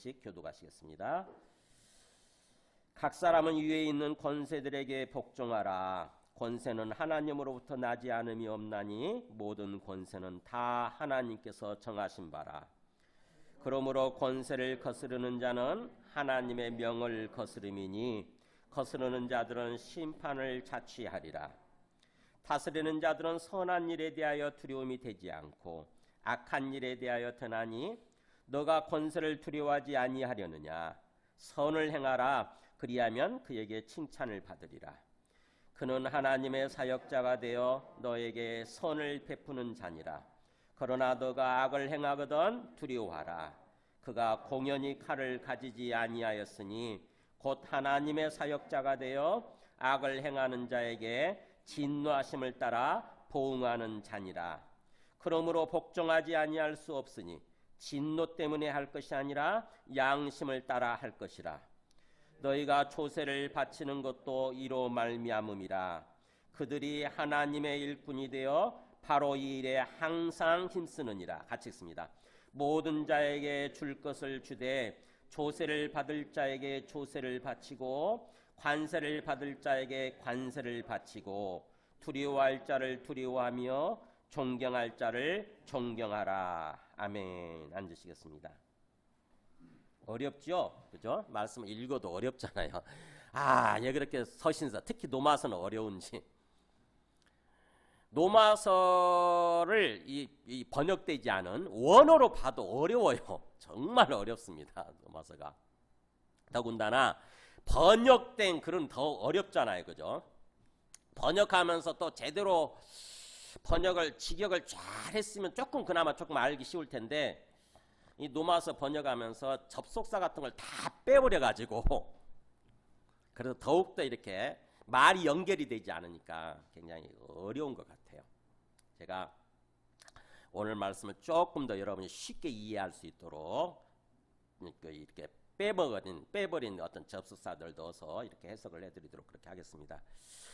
절씩 교독하시겠습니다. 각 사람은 위에 있는 권세들에게 복종하라. 권세는 하나님으로부터 나지 않음이 없나니 모든 권세는 다 하나님께서 정하신 바라. 그러므로 권세를 거스르는 자는 하나님의 명을 거스름이니 거스르는 자들은 심판을 자취하리라. 다스리는 자들은 선한 일에 대하여 두려움이 되지 않고 악한 일에 대하여 드나니 너가 권세를 두려워하지 아니하려느냐. 선을 행하라. 그리하면 그에게 칭찬을 받으리라. 그는 하나님의 사역자가 되어 너에게 선을 베푸는 자니라. 그러나 너가 악을 행하거든 두려워하라. 그가 공연히 칼을 가지지 아니하였으니 곧 하나님의 사역자가 되어 악을 행하는 자에게 진노하심을 따라 보응하는 자니라. 그러므로 복종하지 아니할 수 없으니 진노 때문에 할 것이 아니라 양심을 따라 할 것이라. 너희가 조세를 바치는 것도 이로 말미암음이라. 그들이 하나님의 일꾼이 되어 바로 이 일에 항상 힘쓰느니라. 같이 읽습니다. 모든 자에게 줄 것을 주되 조세를 받을 자에게 조세를 바치고 관세를 받을 자에게 관세를 바치고 두려워할 자를 두려워하며 존경할 자를 존경하라. 아멘. 앉으시겠습니다. 어렵죠? 그죠? 말씀을 읽어도 어렵잖아요. 왜 그렇게 서신서, 특히 노마서는 어려운지. 노마서를 이 번역되지 않은 원어로 봐도 어려워요. 정말 어렵습니다. 노마서가. 더군다나 번역된 글은 더 어렵잖아요. 그죠? 번역하면서 또 제대로 번역을 직역을 잘 했으면 조금 알기 쉬울 텐데 이 노마서 번역하면서 접속사 같은 걸 다 빼버려 가지고 그래서 더욱더 이렇게 말이 연결이 되지 않으니까 굉장히 어려운 것 같아요. 제가 오늘 말씀을 조금 더 여러분이 쉽게 이해할 수 있도록 이렇게 빼버린 어떤 접속사들 넣어서 이렇게 해석을 해드리도록 그렇게 하겠습니다.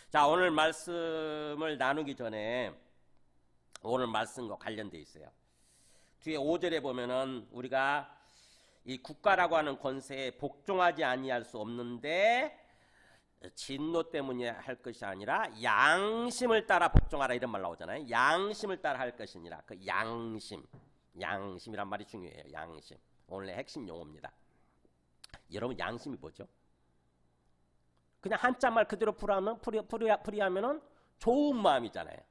자, 오늘 말씀을 나누기 전에 오늘 말씀과 관련되어 있어요. 뒤에 5절에 보면은 우리가 이 국가라고 하는 권세에 복종하지 아니할 수 없는데 진노 때문에 할 것이 아니라 양심을 따라 복종하라 이런 말 나오잖아요. 양심을 따라 할 것이니라. 그 양심이란 말이 중요해요. 양심. 오늘의 핵심 용어입니다. 여러분 양심이 뭐죠? 그냥 한자말 그대로 풀이하면은 좋은 마음이잖아요.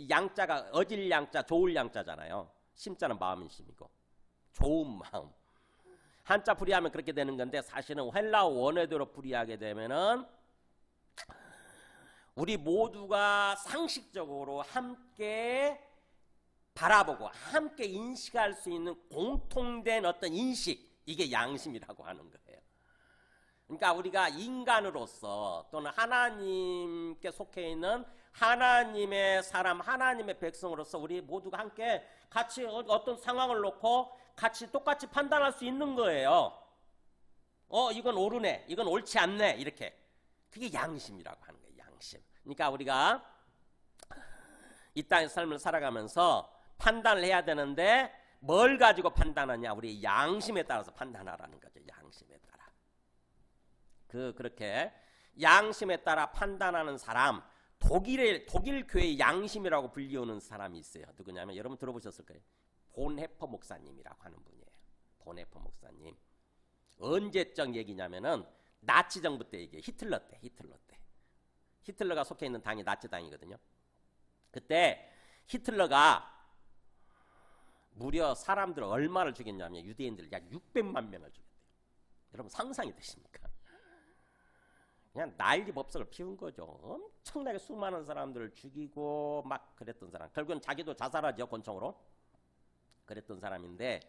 양자가 어질 양자, 좋을 양자잖아요. 심자는 마음인 심이고 좋은 마음. 한자 풀이하면 그렇게 되는 건데 사실은 헬라어 원어대로 풀이하게 되면은 우리 모두가 상식적으로 함께 바라보고 함께 인식할 수 있는 공통된 어떤 인식, 이게 양심이라고 하는 거예요. 그러니까 우리가 인간으로서 또는 하나님께 속해 있는 하나님의 사람, 하나님의 백성으로서 우리 모두가 함께 같이 어떤 상황을 놓고 같이 똑같이 판단할 수 있는 거예요. 이건 옳으네, 이건 옳지 않네, 이렇게. 그게 양심이라고 하는 거예요. 양심. 그러니까 우리가 이 땅의 삶을 살아가면서 판단을 해야 되는데 뭘 가지고 판단하냐? 우리 양심에 따라서 판단하라는 거죠. 양심에 따라. 그렇게 양심에 따라 판단하는 사람, 독일 교회의 양심이라고 불리우는 사람이 있어요. 누구냐면 여러분 들어보셨을 거예요. 본헤퍼 목사님이라고 하는 분이에요. 본헤퍼 목사님. 언제적 얘기냐면은 나치 정부 때 얘기해요. 히틀러 때. 히틀러가 속해 있는 당이 나치 당이거든요. 그때 히틀러가 무려 사람들을 얼마를 죽였냐면 유대인들을 약 600만 명을 죽였대요. 여러분 상상이 되십니까? 그냥 난리 법석을 피운 거죠. 엄청나게 수많은 사람들을 죽이고 막 그랬던 사람. 결국은 자기도 자살하죠. 권총으로. 그랬던 사람인데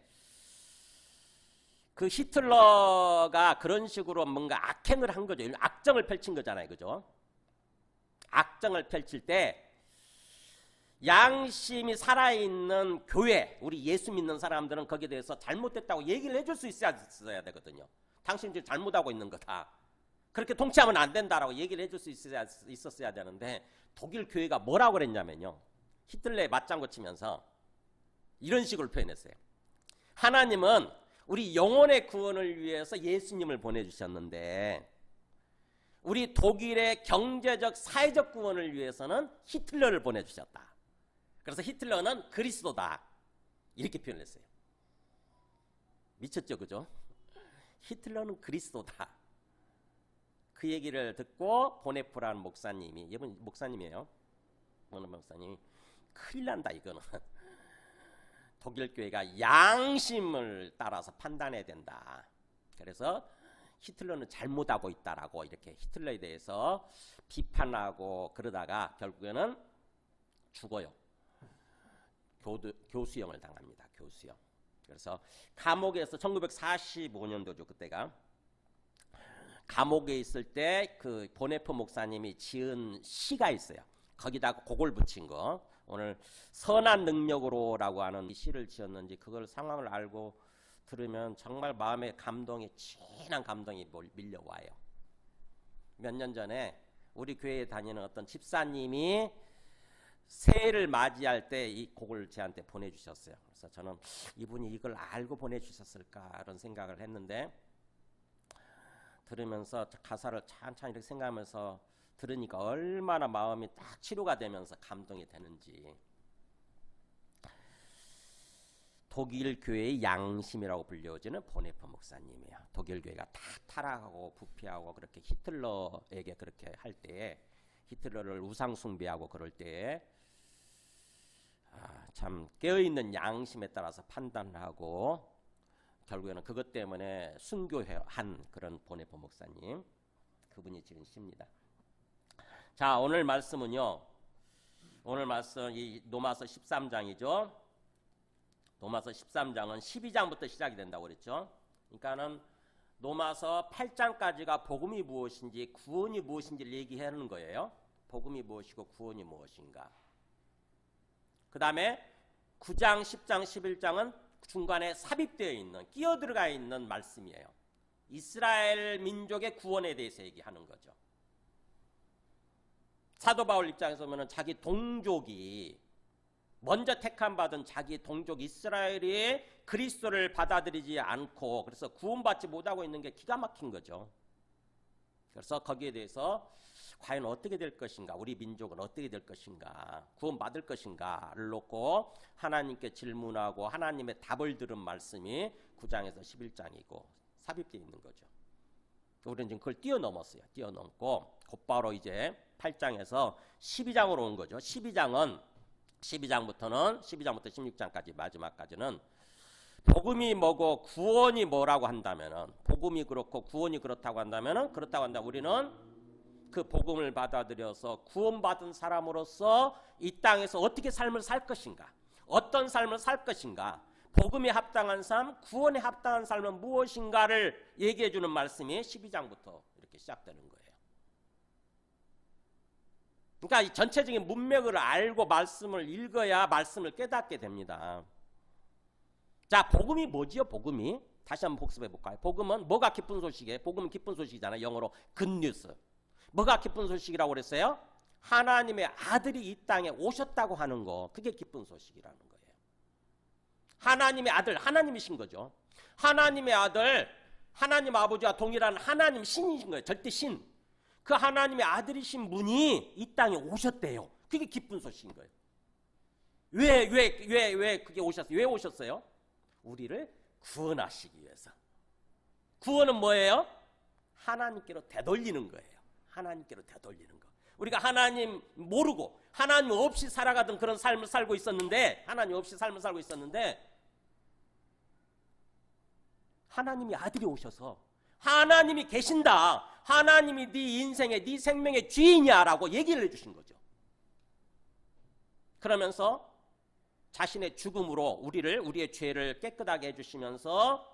그 히틀러가 그런 식으로 뭔가 악행을 한 거죠. 악정을 펼친 거잖아요. 그죠? 악정을 펼칠 때 양심이 살아있는 교회, 우리 예수 믿는 사람들은 거기에 대해서 잘못됐다고 얘기를 해줄 수 있어야 되거든요. 당신 지금 잘못하고 있는 거다. 그렇게 통치하면 안 된다라고 얘기를 해줄 수 있었어야 되는데 독일 교회가 뭐라고 그랬냐면요. 히틀러에 맞장구 치면서 이런 식으로 표현했어요. 하나님은 우리 영혼의 구원을 위해서 예수님을 보내주셨는데 우리 독일의 경제적 사회적 구원을 위해서는 히틀러를 보내주셨다. 그래서 히틀러는 그리스도다 이렇게 표현했어요. 미쳤죠, 그죠? 히틀러는 그리스도다. 그 얘기를 듣고 보네프라는 목사님이, 이분 목사님이에요. 보네 목사님이 큰일 난다 이거는. 독일 교회가 양심을 따라서 판단해야 된다. 그래서 히틀러는 잘못하고 있다라고 이렇게 히틀러에 대해서 비판하고 그러다가 결국에는 죽어요. 교수형을 당합니다. 교수형. 그래서 감옥에서 1945년도죠. 그때가 감옥에 있을 때 그 보네프 목사님이 지은 시가 있어요. 거기다가 그걸 붙인 거. 오늘 선한 능력으로라고 하는 이 시를 지었는지 그걸 상황을 알고 들으면 정말 마음에 감동이 진한 감동이 밀려와요. 몇 년 전에 우리 교회에 다니는 어떤 집사님이 새해를 맞이할 때 이 곡을 저한테 보내주셨어요. 그래서 저는 이분이 이걸 알고 보내주셨을까 이런 생각을 했는데 들으면서 가사를 찬찬히 이렇게 생각하면서 들으니까 얼마나 마음이 딱 치료가 되면서 감동이 되는지. 독일 교회의 양심이라고 불려지는 보네프 목사님이에요. 독일 교회가 다 타락하고 부패하고 그렇게 히틀러에게 그렇게 할 때에 히틀러를 우상 숭배하고 그럴 때에 참 깨어있는 양심에 따라서 판단을 하고 결국에는 그것 때문에 순교한 그런 보네프 목사님, 그분이 지은 시입니다. 자, 오늘 말씀은요. 오늘 말씀 이 로마서 13장이죠. 로마서 13장은 12장부터 시작이 된다고 그랬죠. 그러니까는 로마서 8장까지가 복음이 무엇인지 구원이 무엇인지를 얘기하는 거예요. 복음이 무엇이고 구원이 무엇인가. 그 다음에 9장, 10장, 11장은 중간에 삽입되어 있는, 끼어들어가 있는 말씀이에요. 이스라엘 민족의 구원에 대해서 얘기하는 거죠. 사도 바울 입장에서 보면 자기 동족이 먼저 택함 받은 자기 동족 이스라엘이 그리스도를 받아들이지 않고 그래서 구원받지 못하고 있는 게 기가 막힌 거죠. 그래서 거기에 대해서 과연 어떻게 될 것인가, 우리 민족은 어떻게 될 것인가, 구원받을 것인가를 놓고 하나님께 질문하고 하나님의 답을 들은 말씀이 9장에서 11장이고 삽입되어 있는 거죠. 우리는 지금 그걸 뛰어넘었어요. 뛰어넘고 곧바로 이제 8장에서 12장으로 온 거죠. 12장부터 16장까지 마지막까지는 복음이 뭐고 구원이 뭐라고 한다면은, 복음이 그렇고 구원이 그렇다고 한다면은, 우리는 그 복음을 받아들여서 구원받은 사람으로서 이 땅에서 어떻게 삶을 살 것인가, 어떤 삶을 살 것인가, 복음에 합당한 삶, 구원에 합당한 삶은 무엇인가를 얘기해 주는 말씀이 12장부터 이렇게 시작되는 거예요. 그러니까 이 전체적인 문맥을 알고 말씀을 읽어야 말씀을 깨닫게 됩니다. 자, 복음이 뭐지요? 복음이 다시 한번 복습해 볼까요? 복음은 뭐가 기쁜 소식이에요? 복음은 기쁜 소식이잖아요. 영어로 굿뉴스. 뭐가 기쁜 소식이라고 그랬어요? 하나님의 아들이 이 땅에 오셨다고 하는 거, 그게 기쁜 소식이라는 거예요. 하나님의 아들, 하나님이신 거죠. 하나님의 아들, 하나님 아버지와 동일한 하나님 신이신 거예요. 절대 신. 그 하나님의 아들이신 분이 이 땅에 오셨대요. 그게 기쁜 소식인 거예요. 왜 그게 오셨어요? 왜 오셨어요? 우리를 구원하시기 위해서. 구원은 뭐예요? 하나님께로 되돌리는 거예요. 하나님께로 되돌리는 거. 우리가 하나님 모르고 하나님 없이 살아가던 그런 삶을 살고 있었는데, 하나님이 아들이 오셔서 하나님이 계신다, 하나님이 네 인생의, 네 생명의 주인이야라고 얘기를 해주신 거죠. 그러면서 자신의 죽음으로 우리의 죄를 깨끗하게 해주시면서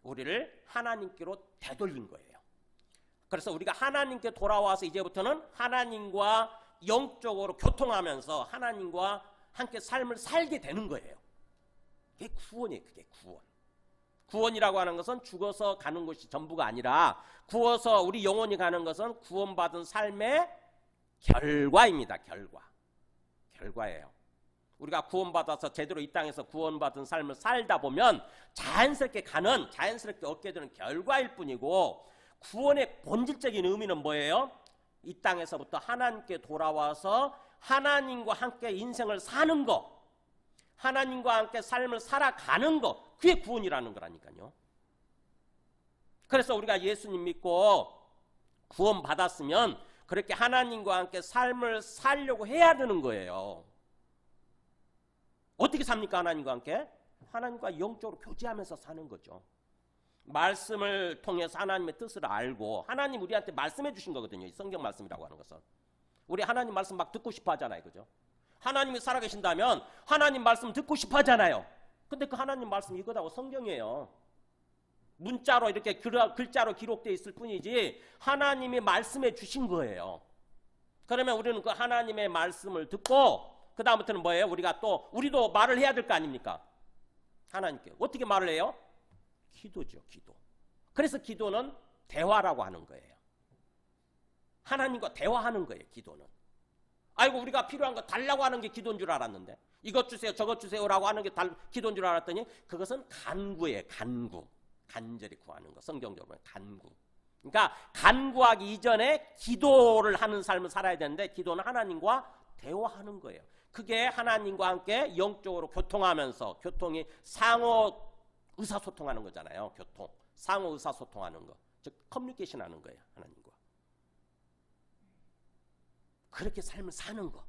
우리를 하나님께로 되돌린 거예요. 그래서 우리가 하나님께 돌아와서 이제부터는 하나님과 영적으로 교통하면서 하나님과 함께 삶을 살게 되는 거예요. 그게 구원이에요. 그게 구원. 구원이라고 하는 것은 죽어서 가는 것이 전부가 아니라, 구어서 우리 영혼이 가는 것은 구원받은 삶의 결과입니다. 결과예요. 우리가 구원받아서 제대로 이 땅에서 구원받은 삶을 살다 보면 자연스럽게 얻게 되는 결과일 뿐이고, 구원의 본질적인 의미는 뭐예요? 이 땅에서부터 하나님께 돌아와서 하나님과 함께 인생을 사는 거, 하나님과 함께 삶을 살아가는 거, 그게 구원이라는 거라니까요. 그래서 우리가 예수님 믿고 구원받았으면 그렇게 하나님과 함께 삶을 살려고 해야 되는 거예요. 어떻게 삽니까? 하나님과 함께? 하나님과 영적으로 교제하면서 사는 거죠. 말씀을 통해서 하나님의 뜻을 알고, 하나님 우리한테 말씀해 주신 거거든요. 이 성경 말씀이라고 하는 것은. 우리 하나님 말씀 막 듣고 싶어 하잖아요. 그죠? 하나님이 살아계신다면 하나님 말씀 듣고 싶어 하잖아요. 근데 그 하나님 말씀 이거다고 성경이에요. 문자로 이렇게 글자로 기록되어 있을 뿐이지 하나님이 말씀해 주신 거예요. 그러면 우리는 그 하나님의 말씀을 듣고 그 다음부터는 뭐예요? 우리도 말을 해야 될 거 아닙니까? 하나님께. 어떻게 말을 해요? 기도죠, 기도. 그래서 기도는 대화라고 하는 거예요. 하나님과 대화하는 거예요, 기도는. 아이고, 우리가 필요한 거 달라고 하는 게 기도인 줄 알았는데, 이것 주세요, 저것 주세요라고 하는 게 기도인 줄 알았더니 그것은 간구예요, 간구. 간절히 구하는 거. 성경적으로 보면 간구. 그러니까 간구하기 이전에 기도를 하는 삶을 살아야 되는데, 기도는 하나님과 대화하는 거예요. 그게 하나님과 함께 영적으로 교통하면서, 교통이 상호 의사소통하는 거잖아요. 교통, 상호 의사소통하는 거, 즉 커뮤니케이션 하는 거예요, 하나님과. 그렇게 삶을 사는 거,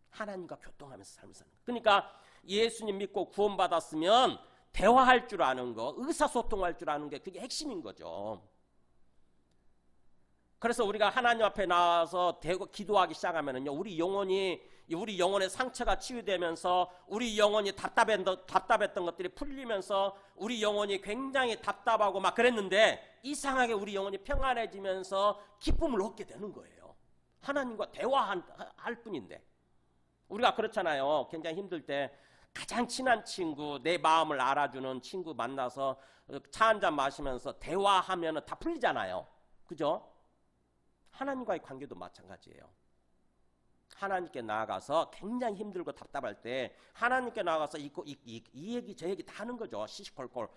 하나님과 교통하면서 삶을 사는 거. 그러니까 예수님 믿고 구원받았으면 대화할 줄 아는 거, 의사소통할 줄 아는 게 그게 핵심인 거죠. 그래서 우리가 하나님 앞에 나와서 기도하기 시작하면은요, 우리 영혼의 상처가 치유되면서, 우리 영혼이 답답했던 것들이 풀리면서, 우리 영혼이 굉장히 답답하고 막 그랬는데 이상하게 우리 영혼이 평안해지면서 기쁨을 얻게 되는 거예요. 하나님과 대화할 뿐인데. 우리가 그렇잖아요. 굉장히 힘들 때 가장 친한 친구, 내 마음을 알아주는 친구 만나서 차 한잔 마시면서 대화하면 다 풀리잖아요. 그죠? 하나님과의 관계도 마찬가지예요. 하나님께 나아가서 굉장히 힘들고 답답할 때 하나님께 나아가서 이 얘기 저 얘기 다 하는 거죠. 시시콜콜.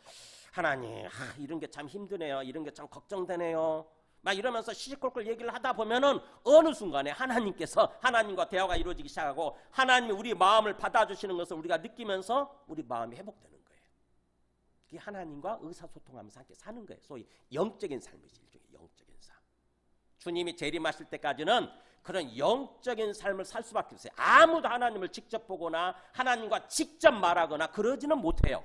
하나님, 이런 게 참 힘드네요. 이런 게 참 걱정되네요. 막 이러면서 시시콜콜 얘기를 하다 보면은 어느 순간에 하나님과 대화가 이루어지기 시작하고, 하나님이 우리 마음을 받아주시는 것을 우리가 느끼면서 우리 마음이 회복되는 거예요. 그게 하나님과 의사소통하면서 함께 사는 거예요. 소위 영적인 삶이지, 일종의 영적인 삶. 주님이 재림하실 때까지는 그런 영적인 삶을 살 수밖에 없어요. 아무도 하나님을 직접 보거나 하나님과 직접 말하거나 그러지는 못해요.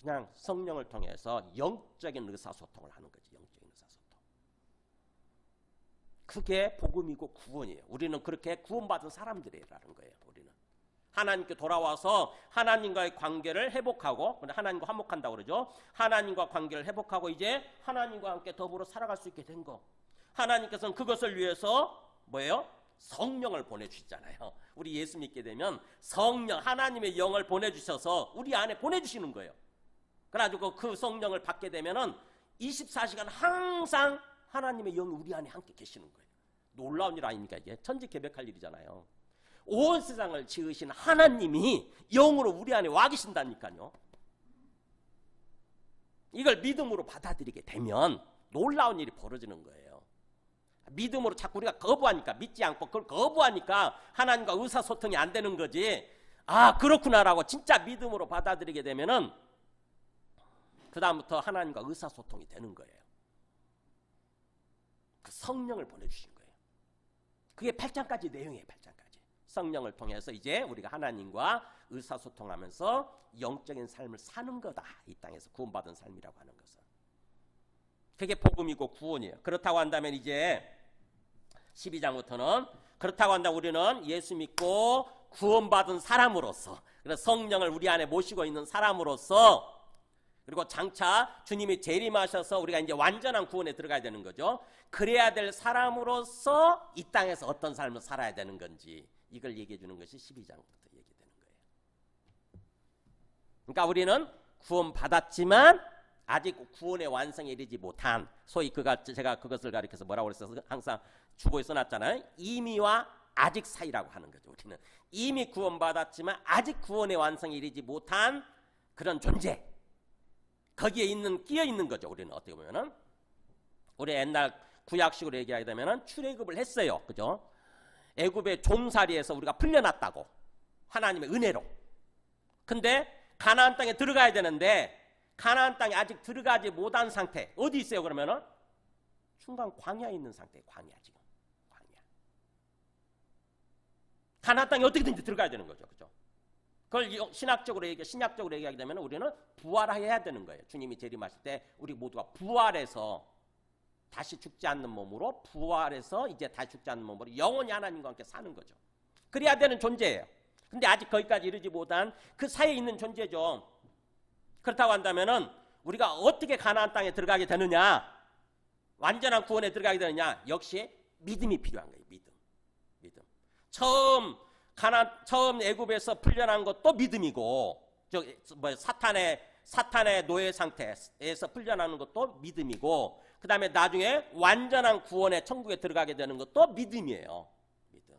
그냥 성령을 통해서 영적인 의사소통을 하는 거지. 영적인 의사소통. 그게 복음이고 구원이에요. 우리는 그렇게 구원받은 사람들이라는 거예요. 우리는 하나님께 돌아와서 하나님과의 관계를 회복하고, 하나님과 화목한다고 그러죠. 하나님과 관계를 회복하고 이제 하나님과 함께 더불어 살아갈 수 있게 된 거. 하나님께서는 그것을 위해서 뭐예요? 성령을 보내주시잖아요. 우리 예수 믿게 되면 성령, 하나님의 영을 보내주셔서 우리 안에 보내주시는 거예요. 그래가지고 그 성령을 받게 되면은 24시간 항상 하나님의 영이 우리 안에 함께 계시는 거예요. 놀라운 일 아닙니까? 이게 천지개벽할 일이잖아요. 온 세상을 지으신 하나님이 영으로 우리 안에 와 계신다니까요. 이걸 믿음으로 받아들이게 되면 놀라운 일이 벌어지는 거예요. 믿음으로 자꾸 우리가 거부하니까, 믿지 않고 그걸 거부하니까 하나님과 의사소통이 안 되는 거지. 아, 그렇구나라고 진짜 믿음으로 받아들이게 되면은 그 다음부터 하나님과 의사소통이 되는 거예요. 그 성령을 보내주신 거예요. 그게 8장까지 내용이에요. 8장까지. 성령을 통해서 이제 우리가 하나님과 의사소통하면서 영적인 삶을 사는 거다. 이 땅에서 구원받은 삶이라고 하는 것은. 그게 복음이고 구원이에요. 그렇다고 한다면 이제 12장부터는 그렇다고 한다면 우리는 예수 믿고 구원받은 사람으로서, 그래서 성령을 우리 안에 모시고 있는 사람으로서, 그리고 장차 주님이 재림하셔서 우리가 이제 완전한 구원에 들어가야 되는 거죠. 그래야 될 사람으로서 이 땅에서 어떤 삶을 살아야 되는 건지, 이걸 얘기해 주는 것이 12장부터 얘기되는 거예요. 그러니까 우리는 구원받았지만 아직 구원의 완성에 이르지 못한, 소위 제가 그것을 가리켜서 뭐라고 그랬어요? 항상 주보에 써놨잖아요. 임의와 아직 사이라고 하는 거죠. 우리는 이미 구원받았지만 아직 구원의 완성에 이르지 못한 그런 존재, 거기에 끼어 있는 거죠. 우리는 어떻게 보면은 우리 옛날 구약식으로 얘기하게 되면은 출애굽을 했어요. 그죠? 애굽의 종살이에서 우리가 풀려났다고, 하나님의 은혜로. 근데 가나안 땅에 들어가야 되는데 가나안 땅에 아직 들어가지 못한 상태. 어디 있어요? 그러면은 중간 광야에 있는 상태. 광야, 지금 광야. 가나안 땅에 어떻게든지 들어가야 되는 거죠. 그죠? 그걸 신약적으로 얘기하게 되면 우리는 부활해야 되는 거예요. 주님이 재림하실 때 우리 모두가 부활해서 다시 죽지 않는 몸으로, 부활해서 이제 다시 죽지 않는 몸으로 영원히 하나님과 함께 사는 거죠. 그래야 되는 존재예요. 근데 아직 거기까지 이르지 못한 그 사이에 있는 존재죠. 그렇다고 한다면은 우리가 어떻게 가나안 땅에 들어가게 되느냐, 완전한 구원에 들어가게 되느냐, 역시 믿음이 필요한 거예요. 믿음. 처음 애굽에서 풀려난 것도 믿음이고, 사탄의 노예 상태에서 풀려나는 것도 믿음이고, 그 다음에 나중에 완전한 구원의 천국에 들어가게 되는 것도 믿음이에요. 믿음.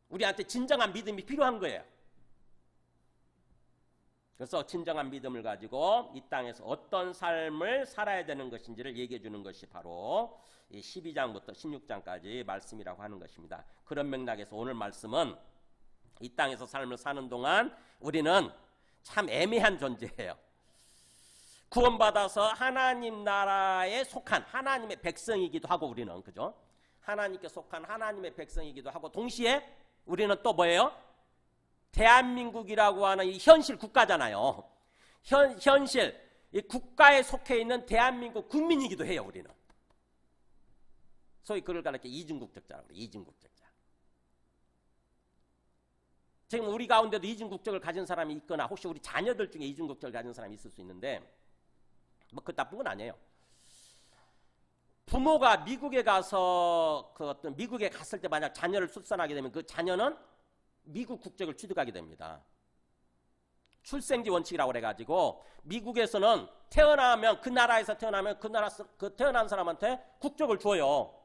우리한테 진정한 믿음이 필요한 거예요. 그래서 진정한 믿음을 가지고 이 땅에서 어떤 삶을 살아야 되는 것인지를 얘기해 주는 것이 바로 이 12장부터 16장까지 말씀이라고 하는 것입니다. 그런 맥락에서 오늘 말씀은 이 땅에서 삶을 사는 동안 우리는 참 애매한 존재예요. 구원받아서 하나님 나라에 속한 하나님의 백성이기도 하고, 우리는, 그죠? 하나님께 속한 하나님의 백성이기도 하고, 동시에 우리는 또 뭐예요? 대한민국이라고 하는 이 현실 국가잖아요. 현실 이 국가에 속해 있는 대한민국 국민이기도 해요. 우리는 소위 그걸 가르쳐 이중국적자라고 그래요. 이중국적자. 지금 우리 가운데도 이중국적을 가진 사람이 있거나 혹시 우리 자녀들 중에 이중국적을 가진 사람이 있을 수 있는데, 뭐 그 나쁜 건 아니에요. 부모가 미국에 가서 미국에 갔을 때 만약 자녀를 출산하게 되면 그 자녀는 미국 국적을 취득하게 됩니다. 출생지 원칙이라고 그래가지고 미국에서는 태어나면, 그 나라에서 태어나면 그 태어난 사람한테 국적을 줘요.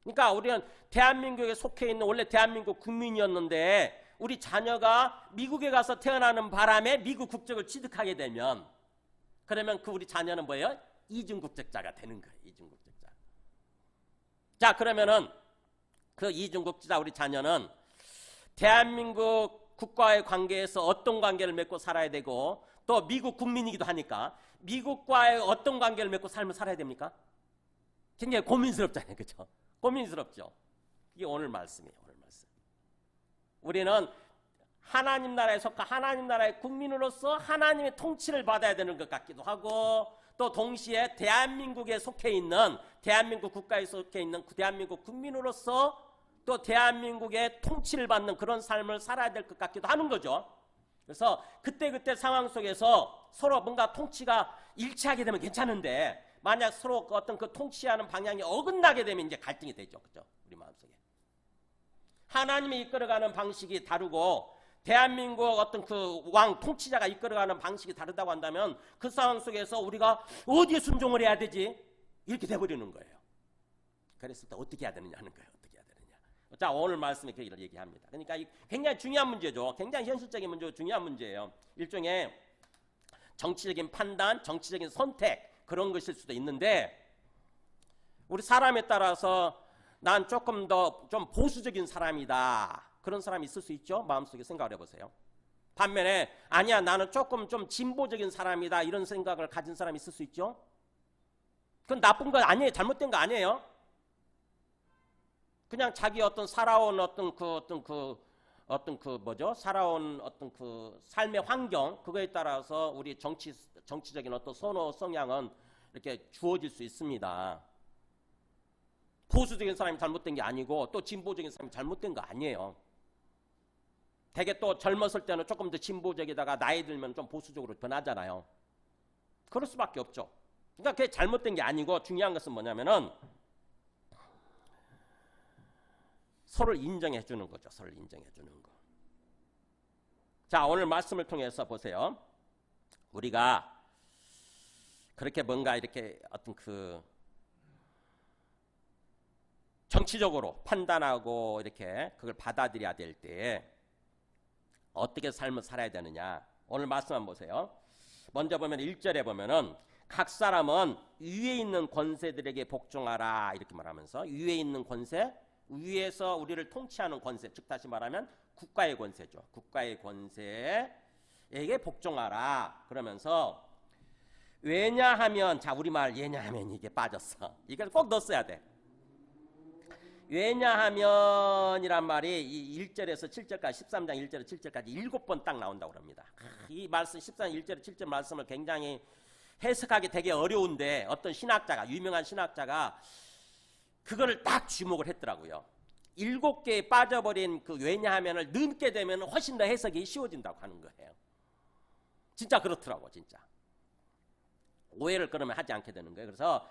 그러니까 우리는 대한민국에 속해 있는 원래 대한민국 국민이었는데 우리 자녀가 미국에 가서 태어나는 바람에 미국 국적을 취득하게 되면, 그러면 그 우리 자녀는 뭐예요? 이중국적자가 되는 거예요. 이중국적자. 자, 그러면은 그 이중국적자 우리 자녀는 대한민국 국가의 관계에서 어떤 관계를 맺고 살아야 되고, 또 미국 국민이기도 하니까 미국과의 어떤 관계를 맺고 삶을 살아야 됩니까? 굉장히 고민스럽잖아요. 그렇죠? 고민스럽죠. 이게 오늘 말씀이에요. 오늘 말씀. 우리는 하나님 나라에 속한 하나님 나라의 국민으로서 하나님의 통치를 받아야 되는 것 같기도 하고, 또 동시에 대한민국에 속해 있는, 대한민국 국가에 속해 있는 대한민국 국민으로서 또 대한민국의 통치를 받는 그런 삶을 살아야 될 것 같기도 하는 거죠. 그래서 그때 상황 속에서 서로 뭔가 통치가 일치하게 되면 괜찮은데, 만약 서로 어떤 그 통치하는 방향이 어긋나게 되면 이제 갈등이 되죠. 그죠? 우리 마음속에. 하나님이 이끌어가는 방식이 다르고 대한민국 어떤 그 왕 통치자가 이끌어가는 방식이 다르다고 한다면 그 상황 속에서 우리가 어디에 순종을 해야 되지? 이렇게 돼버리는 거예요. 그랬을 때 어떻게 해야 되느냐 하는 거예요. 어떻게 해야 되느냐. 자, 오늘 말씀에 그 얘기를 얘기합니다. 그러니까 굉장히 중요한 문제죠. 굉장히 현실적인 문제고 중요한 문제예요. 일종의 정치적인 판단, 정치적인 선택, 그런 것일 수도 있는데, 우리 사람에 따라서 난 조금 더 좀 보수적인 사람이다, 그런 사람이 있을 수 있죠. 마음속에 생각을 해보세요. 반면에 아니야, 나는 조금 좀 진보적인 사람이다, 이런 생각을 가진 사람이 있을 수 있죠. 그건 나쁜 거 아니에요. 잘못된 거 아니에요. 그냥 자기 어떤 살아온 살아온 어떤 그 삶의 환경, 그거에 따라서 우리 정치적인 어떤 선호 성향은 이렇게 주어질 수 있습니다. 보수적인 사람이 잘못된 게 아니고 또 진보적인 사람이 잘못된 거 아니에요. 되게 또 젊었을 때는 조금 더 진보적이다가 나이 들면 좀 보수적으로 변하잖아요. 그럴 수밖에 없죠. 그러니까 그게 잘못된 게 아니고, 중요한 것은 뭐냐면은 서로를 인정해 주는 거죠. 서로를 인정해 주는 거. 자, 오늘 말씀을 통해서 보세요. 우리가 그렇게 뭔가 이렇게 어떤 그 정치적으로 판단하고 이렇게 그걸 받아들여야 될 때 어떻게 삶을 살아야 되느냐. 오늘 말씀 한번 보세요. 먼저 보면 1절에 보면은 각 사람은 위에 있는 권세들에게 복종하라 이렇게 말하면서 위에 있는 권세, 위에서 우리를 통치하는 권세, 즉 다시 말하면 국가의 권세죠. 국가의 권세에게 복종하라 그러면서 왜냐하면, 자 우리말 왜냐하면 이게 빠졌어. 이걸 꼭 넣었어야 돼. 왜냐하면이란 말이 이 1절에서 7절까지 13장 1절에서 7절까지 7번 딱 나온다고 합니다. 이 말씀 13장 1절에서 7절 말씀을 굉장히 해석하기 되게 어려운데 어떤 신학자가, 유명한 신학자가 그거를 딱 주목을 했더라고요. 7개에 빠져버린 그 왜냐하면을 넣게 되면 훨씬 더 해석이 쉬워진다고 하는 거예요. 진짜 그렇더라고. 진짜 오해를 그러면 하지 않게 되는 거예요. 그래서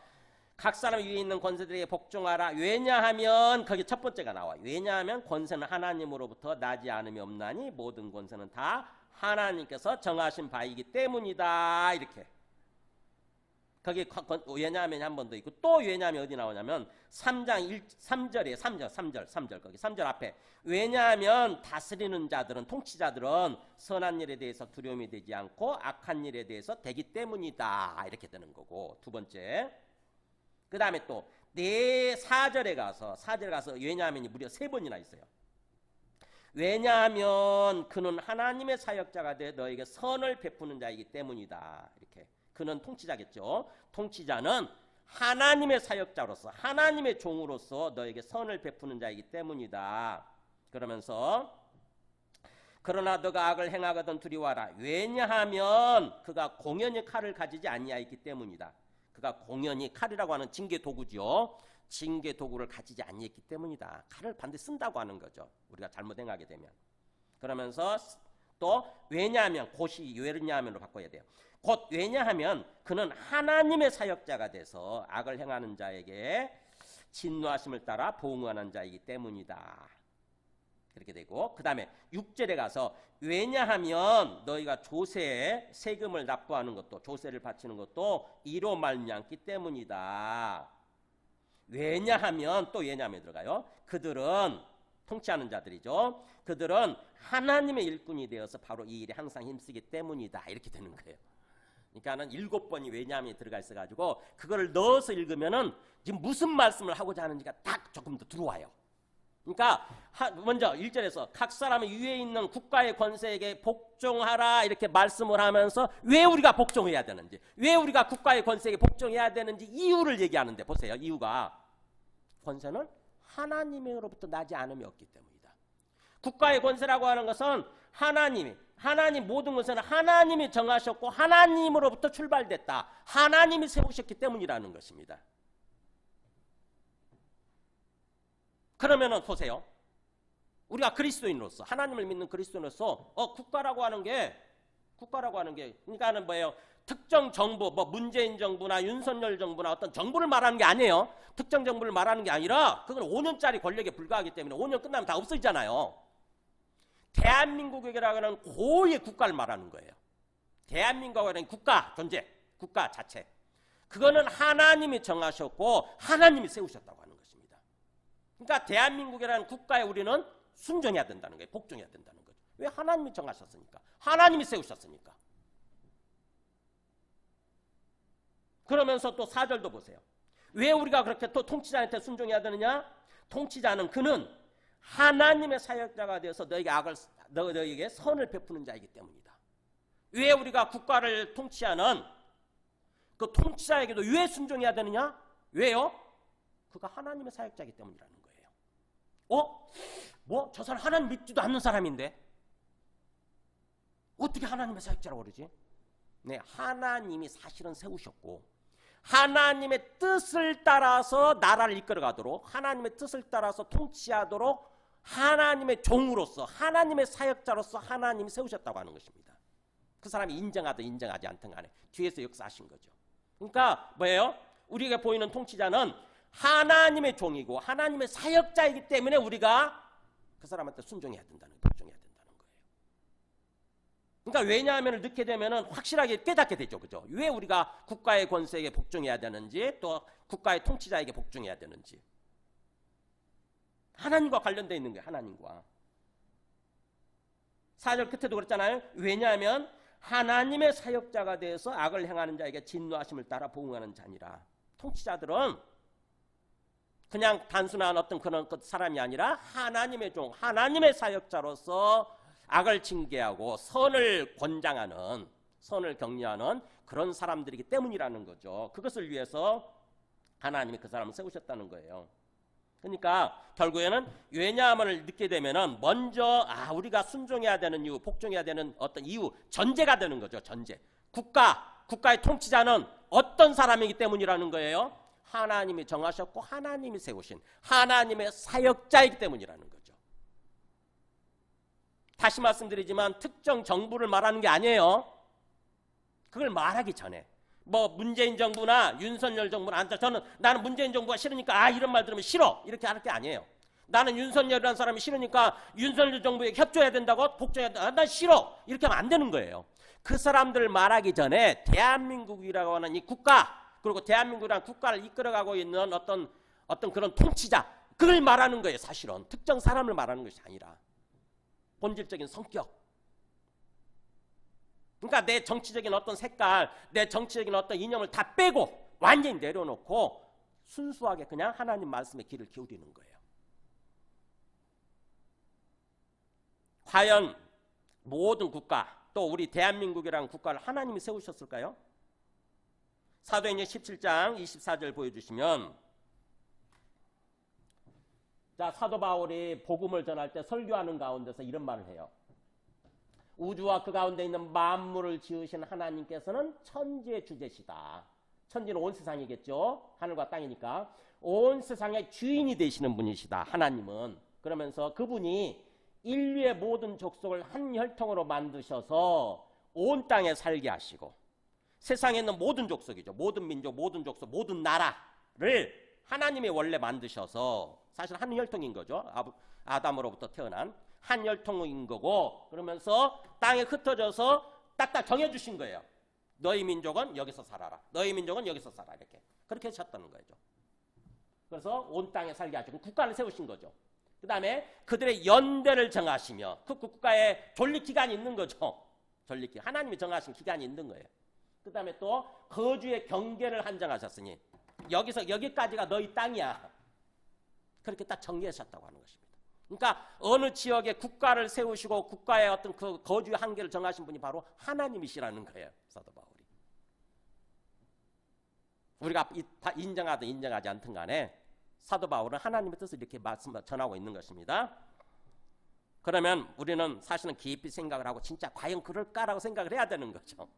각 사람 위에 있는 권세들에게 복종하라. 왜냐하면 거기 첫 번째가 나와요. 왜냐하면 권세는 하나님으로부터 나지 않음이 없나니 모든 권세는 다 하나님께서 정하신 바이기 때문이다. 이렇게 거기 왜냐하면 한 번 더 있고 또 왜냐하면 어디 나오냐면 3장 3절에 3절 거기 3절 앞에 왜냐하면 다스리는 자들은 통치자들은 선한 일에 대해서 두려움이 되지 않고 악한 일에 대해서 되기 때문이다. 이렇게 되는 거고 두 번째 그 다음에 또 4절에 가서 왜냐하면이 무려 3번이나 있어요. 왜냐하면 그는 하나님의 사역자가 돼 너에게 선을 베푸는 자이기 때문이다. 이렇게 그는 통치자겠죠. 통치자는 하나님의 사역자로서 하나님의 종으로서 너에게 선을 베푸는 자이기 때문이다. 그러면서 그러나 너가 악을 행하거든 두려워하라. 왜냐하면 그가 공연히 칼을 가지지 아니하였기 때문이다. 그가 공연히 칼이라고 하는 징계 도구죠. 징계 도구를 가지지 아니했기 때문이다. 칼을 반드시 쓴다고 하는 거죠. 우리가 잘못 행하게 되면. 그러면서 또 왜냐하면 곧이 왜냐하면으로 바꿔야 돼요. 곧 왜냐하면 그는 하나님의 사역자가 돼서 악을 행하는 자에게 진노하심을 따라 보응하는 자이기 때문이다. 그렇게 되고 그 다음에 6절에 가서 왜냐하면 너희가 조세에 세금을 납부하는 것도 조세를 바치는 것도 이로 말미암기 때문이다. 왜냐하면 또 왜냐하면 들어가요. 그들은 통치하는 자들이죠. 그들은 하나님의 일꾼이 되어서 바로 이 일에 항상 힘쓰기 때문이다. 이렇게 되는 거예요. 그러니까는 7번이 왜냐하면 들어가 있어가지고 그거를 넣어서 읽으면은 지금 무슨 말씀을 하고자 하는지가 딱 조금 더 들어와요. 그러니까 먼저 1절에서 각 사람의 위에 있는 국가의 권세에게 복종하라 이렇게 말씀을 하면서 왜 우리가 복종해야 되는지, 왜 우리가 국가의 권세에게 복종해야 되는지 이유를 얘기하는데 보세요. 이유가 권세는 하나님으로부터 나지 않음이 없기 때문이다. 국가의 권세라고 하는 것은 하나님 모든 권세는 하나님이 정하셨고 하나님으로부터 출발됐다. 하나님이 세우셨기 때문이라는 것입니다. 그러면은 보세요. 우리가 그리스도인으로서 하나님을 믿는 그리스도인으로서 국가라고 하는 게 그러니까는 뭐예요? 특정 정부, 뭐 문재인 정부나 윤석열 정부나 어떤 정부를 말하는 게 아니에요. 특정 정부를 말하는 게 아니라 그건 5년짜리 권력에 불과하기 때문에 5년 끝나면 다 없어지잖아요. 대한민국이라고 하는 고유의 국가를 말하는 거예요. 대한민국이라는 국가 존재, 국가 자체. 그거는 하나님이 정하셨고 하나님이 세우셨다고 하는 것입니다. 그러니까 대한민국이라는 국가에 우리는 순종해야 된다는 거예요. 복종해야 된다는 거죠. 왜? 하나님이 정하셨으니까. 하나님이 세우셨으니까. 그러면서 또 4절도 보세요. 왜 우리가 그렇게 또 통치자한테 순종해야 되느냐? 통치자는 그는 하나님의 사역자가 되어서 너희에게 선을 베푸는 자이기 때문이다. 왜 우리가 국가를 통치하는 그 통치자에게도 왜 순종해야 되느냐? 왜요? 그가 하나님의 사역자이기 때문이라는 거예요. 뭐? 저 사람 하나님 믿지도 않는 사람인데 어떻게 하나님의 사역자라고 그러지? 네, 하나님이 사실은 세우셨고 하나님의 뜻을 따라서 나라를 이끌어가도록 하나님의 뜻을 따라서 통치하도록 하나님의 종으로서 하나님의 사역자로서 하나님이 세우셨다고 하는 것입니다. 그 사람이 인정하든 인정하지 않든 간에 뒤에서 역사하신 거죠. 그러니까 뭐예요? 우리에게 보이는 통치자는 하나님의 종이고 하나님의 사역자이기 때문에 우리가 그 사람한테 순종해야 된다는 거예요. 복종해야 된다는 거예요. 그러니까 왜냐하면 넣게 되면은 확실하게 깨닫게 되죠. 그죠? 왜 우리가 국가의 권세에게 복종해야 되는지 또 국가의 통치자에게 복종해야 되는지. 하나님과 관련되어 있는 거예요. 하나님과. 4절 끝에도 그랬잖아요. 왜냐하면 하나님의 사역자가 되어서 악을 행하는 자에게 진노하심을 따라 보응하는 자니라. 통치자들은 그냥 단순한 어떤 그런 사람이 아니라 하나님의 종, 하나님의 사역자로서 악을 징계하고 선을 권장하는, 선을 격려하는 그런 사람들이기 때문이라는 거죠. 그것을 위해서 하나님이 그 사람을 세우셨다는 거예요. 그러니까 결국에는 왜냐함을 느끼게 되면은 먼저 우리가 순종해야 되는 이유, 복종해야 되는 어떤 이유, 전제가 되는 거죠. 전제. 국가의 통치자는 어떤 사람이기 때문이라는 거예요. 하나님이 정하셨고 하나님이 세우신 하나님의 사역자이기 때문이라는 거죠. 다시 말씀드리지만 특정 정부를 말하는 게 아니에요. 그걸 말하기 전에 뭐 문재인 정부나 윤석열 정부나 나는 문재인 정부가 싫으니까 이런 말 들으면 싫어 이렇게 할 게 아니에요. 나는 윤석열이라는 사람이 싫으니까 윤석열 정부에 협조해야 된다고 복종해야 된다. 난 싫어 이렇게 하면 안 되는 거예요. 그 사람들을 말하기 전에 대한민국이라고 하는 이 국가 그리고 대한민국이라는 국가를 이끌어가고 있는 어떤 그런 통치자 그걸 말하는 거예요. 사실은 특정 사람을 말하는 것이 아니라 본질적인 성격. 그러니까 내 정치적인 어떤 색깔, 내 정치적인 어떤 이념을 다 빼고 완전히 내려놓고 순수하게 그냥 하나님 말씀에 귀를 기울이는 거예요. 과연 모든 국가, 또 우리 대한민국이라는 국가를 하나님이 세우셨을까요? 사도행전 17장 24절 보여주시면, 자, 사도 바울이 복음을 전할 때 설교하는 가운데서 이런 말을 해요. 우주와 그 가운데 있는 만물을 지으신 하나님께서는 천지의 주제시다. 천지는 온 세상이겠죠. 하늘과 땅이니까. 온 세상의 주인이 되시는 분이시다. 하나님은. 그러면서 그분이 인류의 모든 족속을 한 혈통으로 만드셔서 온 땅에 살게 하시고 세상에 있는 모든 족속이죠. 모든 민족, 모든 족속, 모든 나라를 하나님이 원래 만드셔서 사실 한 혈통인 거죠. 아담으로부터 태어난 한 혈통인 거고 그러면서 땅에 흩어져서 딱딱 정해주신 거예요. 너희 민족은 여기서 살아라. 너희 민족은 여기서 살아. 그렇게 하셨다는 거죠. 그래서 온 땅에 살게 하시고 국가를 세우신 거죠. 그 다음에 그들의 연대를 정하시며 그 국가에 존립 기간이 있는 거죠. 존립 기간. 하나님이 정하신 기간이 있는 거예요. 그 다음에 또 거주의 경계를 한정하셨으니 여기서 여기까지가 너희 땅이야. 그렇게 딱 정리하셨다고 하는 것입니다. 그러니까 어느 지역에 국가를 세우시고 국가의 어떤 그 거주의 한계를 정하신 분이 바로 하나님이시라는 거예요. 사도 바울이. 우리가 인정하든 인정하지 않든 간에 사도 바울은 하나님의 뜻을 이렇게 전하고 있는 것입니다. 그러면 우리는 사실은 깊이 생각을 하고 진짜 과연 그럴까라고 생각을 해야 되는 거죠.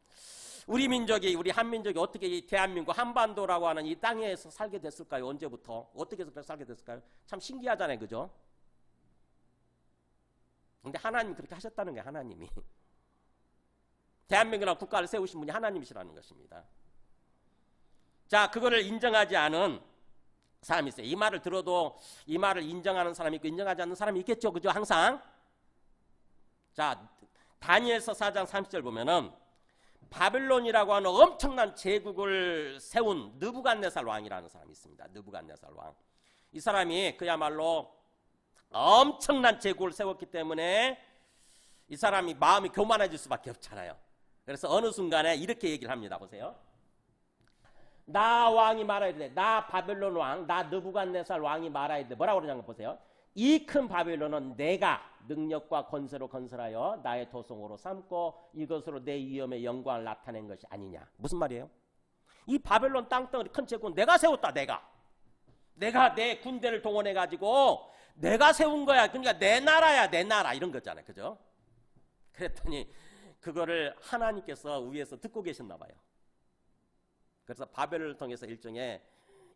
우리 민족이, 우리 한민족이 어떻게 이 대한민국 한반도라고 하는 이 땅에서 살게 됐을까요? 언제부터? 어떻게 해서 살게 됐을까요? 참 신기하잖아요. 그죠? 근데 하나님이 그렇게 하셨다는 거예요. 하나님이. 대한민국이라는 국가를 세우신 분이 하나님이시라는 것입니다. 자, 그거를 인정하지 않은 사람이 있어요. 이 말을 들어도 이 말을 인정하는 사람이 있고 인정하지 않는 사람이 있겠죠. 그죠? 항상. 자, 다니엘서 4장 30절 보면은 바벨론이라고 하는 엄청난 제국을 세운 느부갓네살 왕이라는 사람이 있습니다. 느부갓네살 왕. 이 사람이 그야말로 엄청난 제국을 세웠기 때문에 이 사람이 마음이 교만해질 수밖에 없잖아요. 그래서 어느 순간에 이렇게 얘기를 합니다. 보세요. 나 왕이 말해야 돼. 나 바벨론 왕, 나 느부갓네살 왕이 말해야 돼. 뭐라고 그러냐고 보세요. 이 큰 바벨론은 내가 능력과 권세로 건설하여 나의 도성으로 삼고 이것으로 내 위엄의 영광을 나타낸 것이 아니냐. 무슨 말이에요? 이 바벨론 땅덩어리 큰 제국은 내가 세웠다. 내가 내 군대를 동원해가지고 내가 세운 거야. 그러니까 내 나라야. 내 나라. 이런 거잖아요. 그죠? 그랬더니 그거를 하나님께서 위에서 듣고 계셨나 봐요. 그래서 바벨론을 통해서 일종의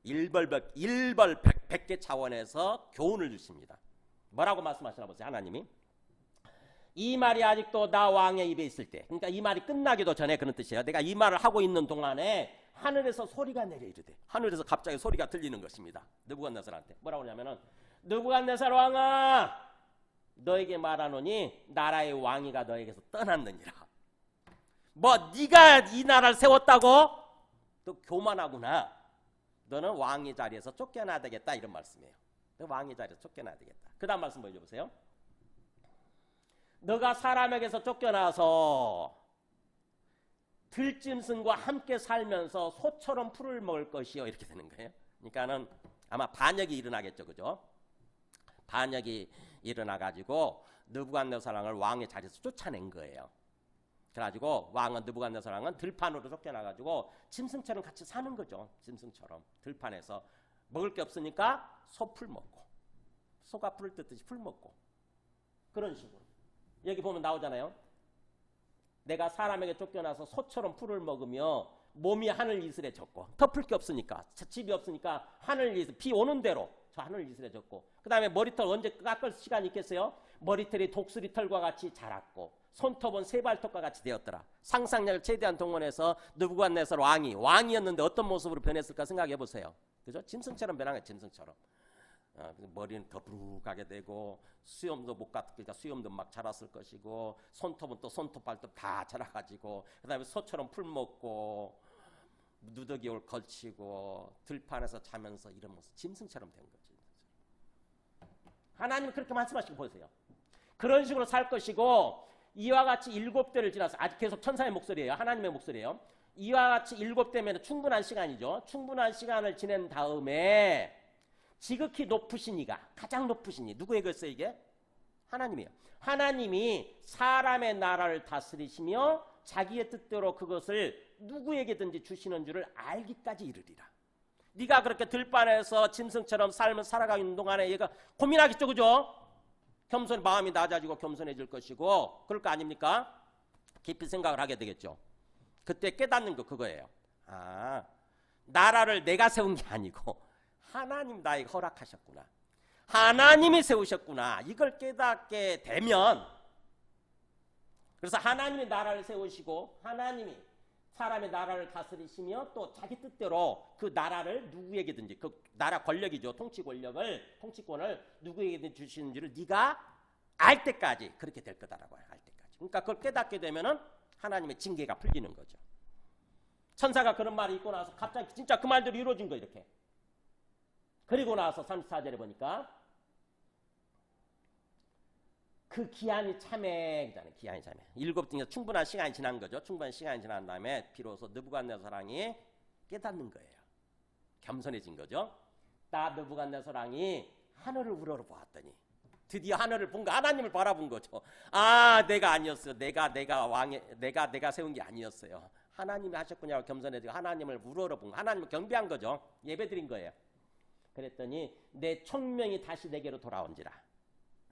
일벌백계 차원에서 교훈을 주십니다. 뭐라고 말씀하시나 보세요. 하나님이. 이 말이 아직도 나 왕의 입에 있을 때, 그러니까 이 말이 끝나기도 전에 그런 뜻이에요. 내가 이 말을 하고 있는 동안에 하늘에서 소리가 내려 이르되, 하늘에서 갑자기 소리가 들리는 것입니다. 느부갓네살한테 뭐라고 하냐면은, 느부갓네살 왕아, 너에게 말하노니 나라의 왕위가 너에게서 떠났느니라. 뭐 네가 이 나라를 세웠다고? 또 교만하구나. 너는 왕의 자리에서 쫓겨나야 되겠다. 이런 말씀이에요. 왕의 자리에서 쫓겨나야 되겠다. 그 다음 말씀 보여줘보세요. 너가 사람에게서 쫓겨나서 들짐승과 함께 살면서 소처럼 풀을 먹을 것이요. 이렇게 되는 거예요. 그러니까는 아마 반역이 일어나겠죠. 그죠? 반역이 일어나가지고 느부갓네살왕을 왕의 자리에서 쫓아낸 거예요. 그래가지고 왕은 느부갓네살왕은 들판으로 쫓겨나가지고 짐승처럼 같이 사는 거죠. 짐승처럼 들판에서 먹을 게 없으니까 소풀 먹고, 소가 풀을 뜯듯이 풀 먹고, 그런 식으로. 여기 보면 나오잖아요. 내가 사람에게 쫓겨나서 소처럼 풀을 먹으며 몸이 하늘 이슬에 젖고, 덮을 게 없으니까, 집이 없으니까 하늘 이슬, 비 오는 대로 저 하늘 이슬에 젖고, 그 다음에 머리털 언제 깎을 시간이 있겠어요? 머리털이 독수리 털과 같이 자랐고 손톱은 새발톱과 같이 되었더라. 상상력을 최대한 동원해서 느부갓네살 왕이었는데 어떤 모습으로 변했을까 생각해 보세요. 그죠? 짐승처럼 변한 거예요. 짐승처럼. 머리는 더부룩하게 되고 수염도 못 갔으니까 수염도 막 자랐을 것이고 손톱은 또 손톱 발톱 다 자라가지고 그 다음에 소처럼 풀 먹고 누더기를 걸치고 들판에서 자면서 이런 모습 짐승처럼 된 거지. 하나님은 그렇게 말씀하시고 보세요. 그런 식으로 살 것이고 이와 같이 7대를 지나서 아직 계속 천사의 목소리예요. 하나님의 목소리예요. 이와 같이 7대면 충분한 시간이죠. 충분한 시간을 지낸 다음에 지극히 높으신 이가 가장 높으신 이 누구에게 있어요 이게? 하나님이에요. 하나님이 사람의 나라를 다스리시며 자기의 뜻대로 그것을 누구에게든지 주시는 줄을 알기까지 이르리라. 네가 그렇게 들판에서 짐승처럼 삶을 살아가고 있는 동안에 얘가 고민하겠죠. 그죠? 마음이 낮아지고 겸손해질 것이고 그럴 거 아닙니까? 깊이 생각을 하게 되겠죠. 그때 깨닫는 거 그거예요. 아, 나라를 내가 세운 게 아니고 하나님 나에게 허락하셨구나. 하나님이 세우셨구나. 이걸 깨닫게 되면 그래서 하나님이 나라를 세우시고 하나님이 사람의 나라를 다스리시며 또 자기 뜻대로 그 나라를 누구에게든지 그 나라 권력이죠. 통치 권력을 통치권을 누구에게든지 주시는 줄을 네가 알 때까지 그렇게 될 거다라고 해요. 알 때까지. 그러니까 그걸 깨닫게 되면은 하나님의 징계가 풀리는 거죠. 천사가 그런 말을 읽고 나서 갑자기 진짜 그 말대로 이루어진 거 이렇게. 그리고 나서 34절에 보니까 그 기한이 참에 기한이 참에 7등에서 충분한 시간이 지난 거죠. 충분한 시간이 지난 다음에 비로소 느부갓네살왕이 깨닫는 거예요. 겸손해진 거죠. 딱 느부갓네살왕이 하늘을 우러러보았더니 드디어 하늘을 본 거, 하나님을 바라본 거죠. 아, 내가 아니었어요. 내가 세운 게 아니었어요. 하나님이 하셨군요. 겸손해지고 하나님을 우러러본 거, 하나님을 경배한 거죠. 예배드린 거예요. 그랬더니 내 총명이 다시 내게로 돌아온지라.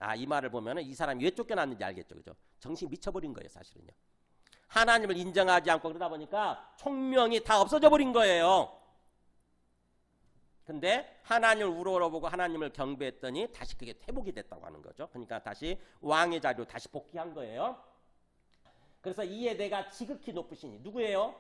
아, 이 말을 보면 이 사람이 왜 쫓겨났는지 알겠죠. 그죠? 정신이 미쳐버린 거예요. 사실은요. 하나님을 인정하지 않고 그러다 보니까 총명이 다 없어져 버린 거예요. 근데 하나님을 우러러보고 하나님을 경배했더니 다시 그게 회복이 됐다고 하는 거죠. 그러니까 다시 왕의 자리로 다시 복귀한 거예요. 그래서 이에 내가 지극히 높으시니 누구예요?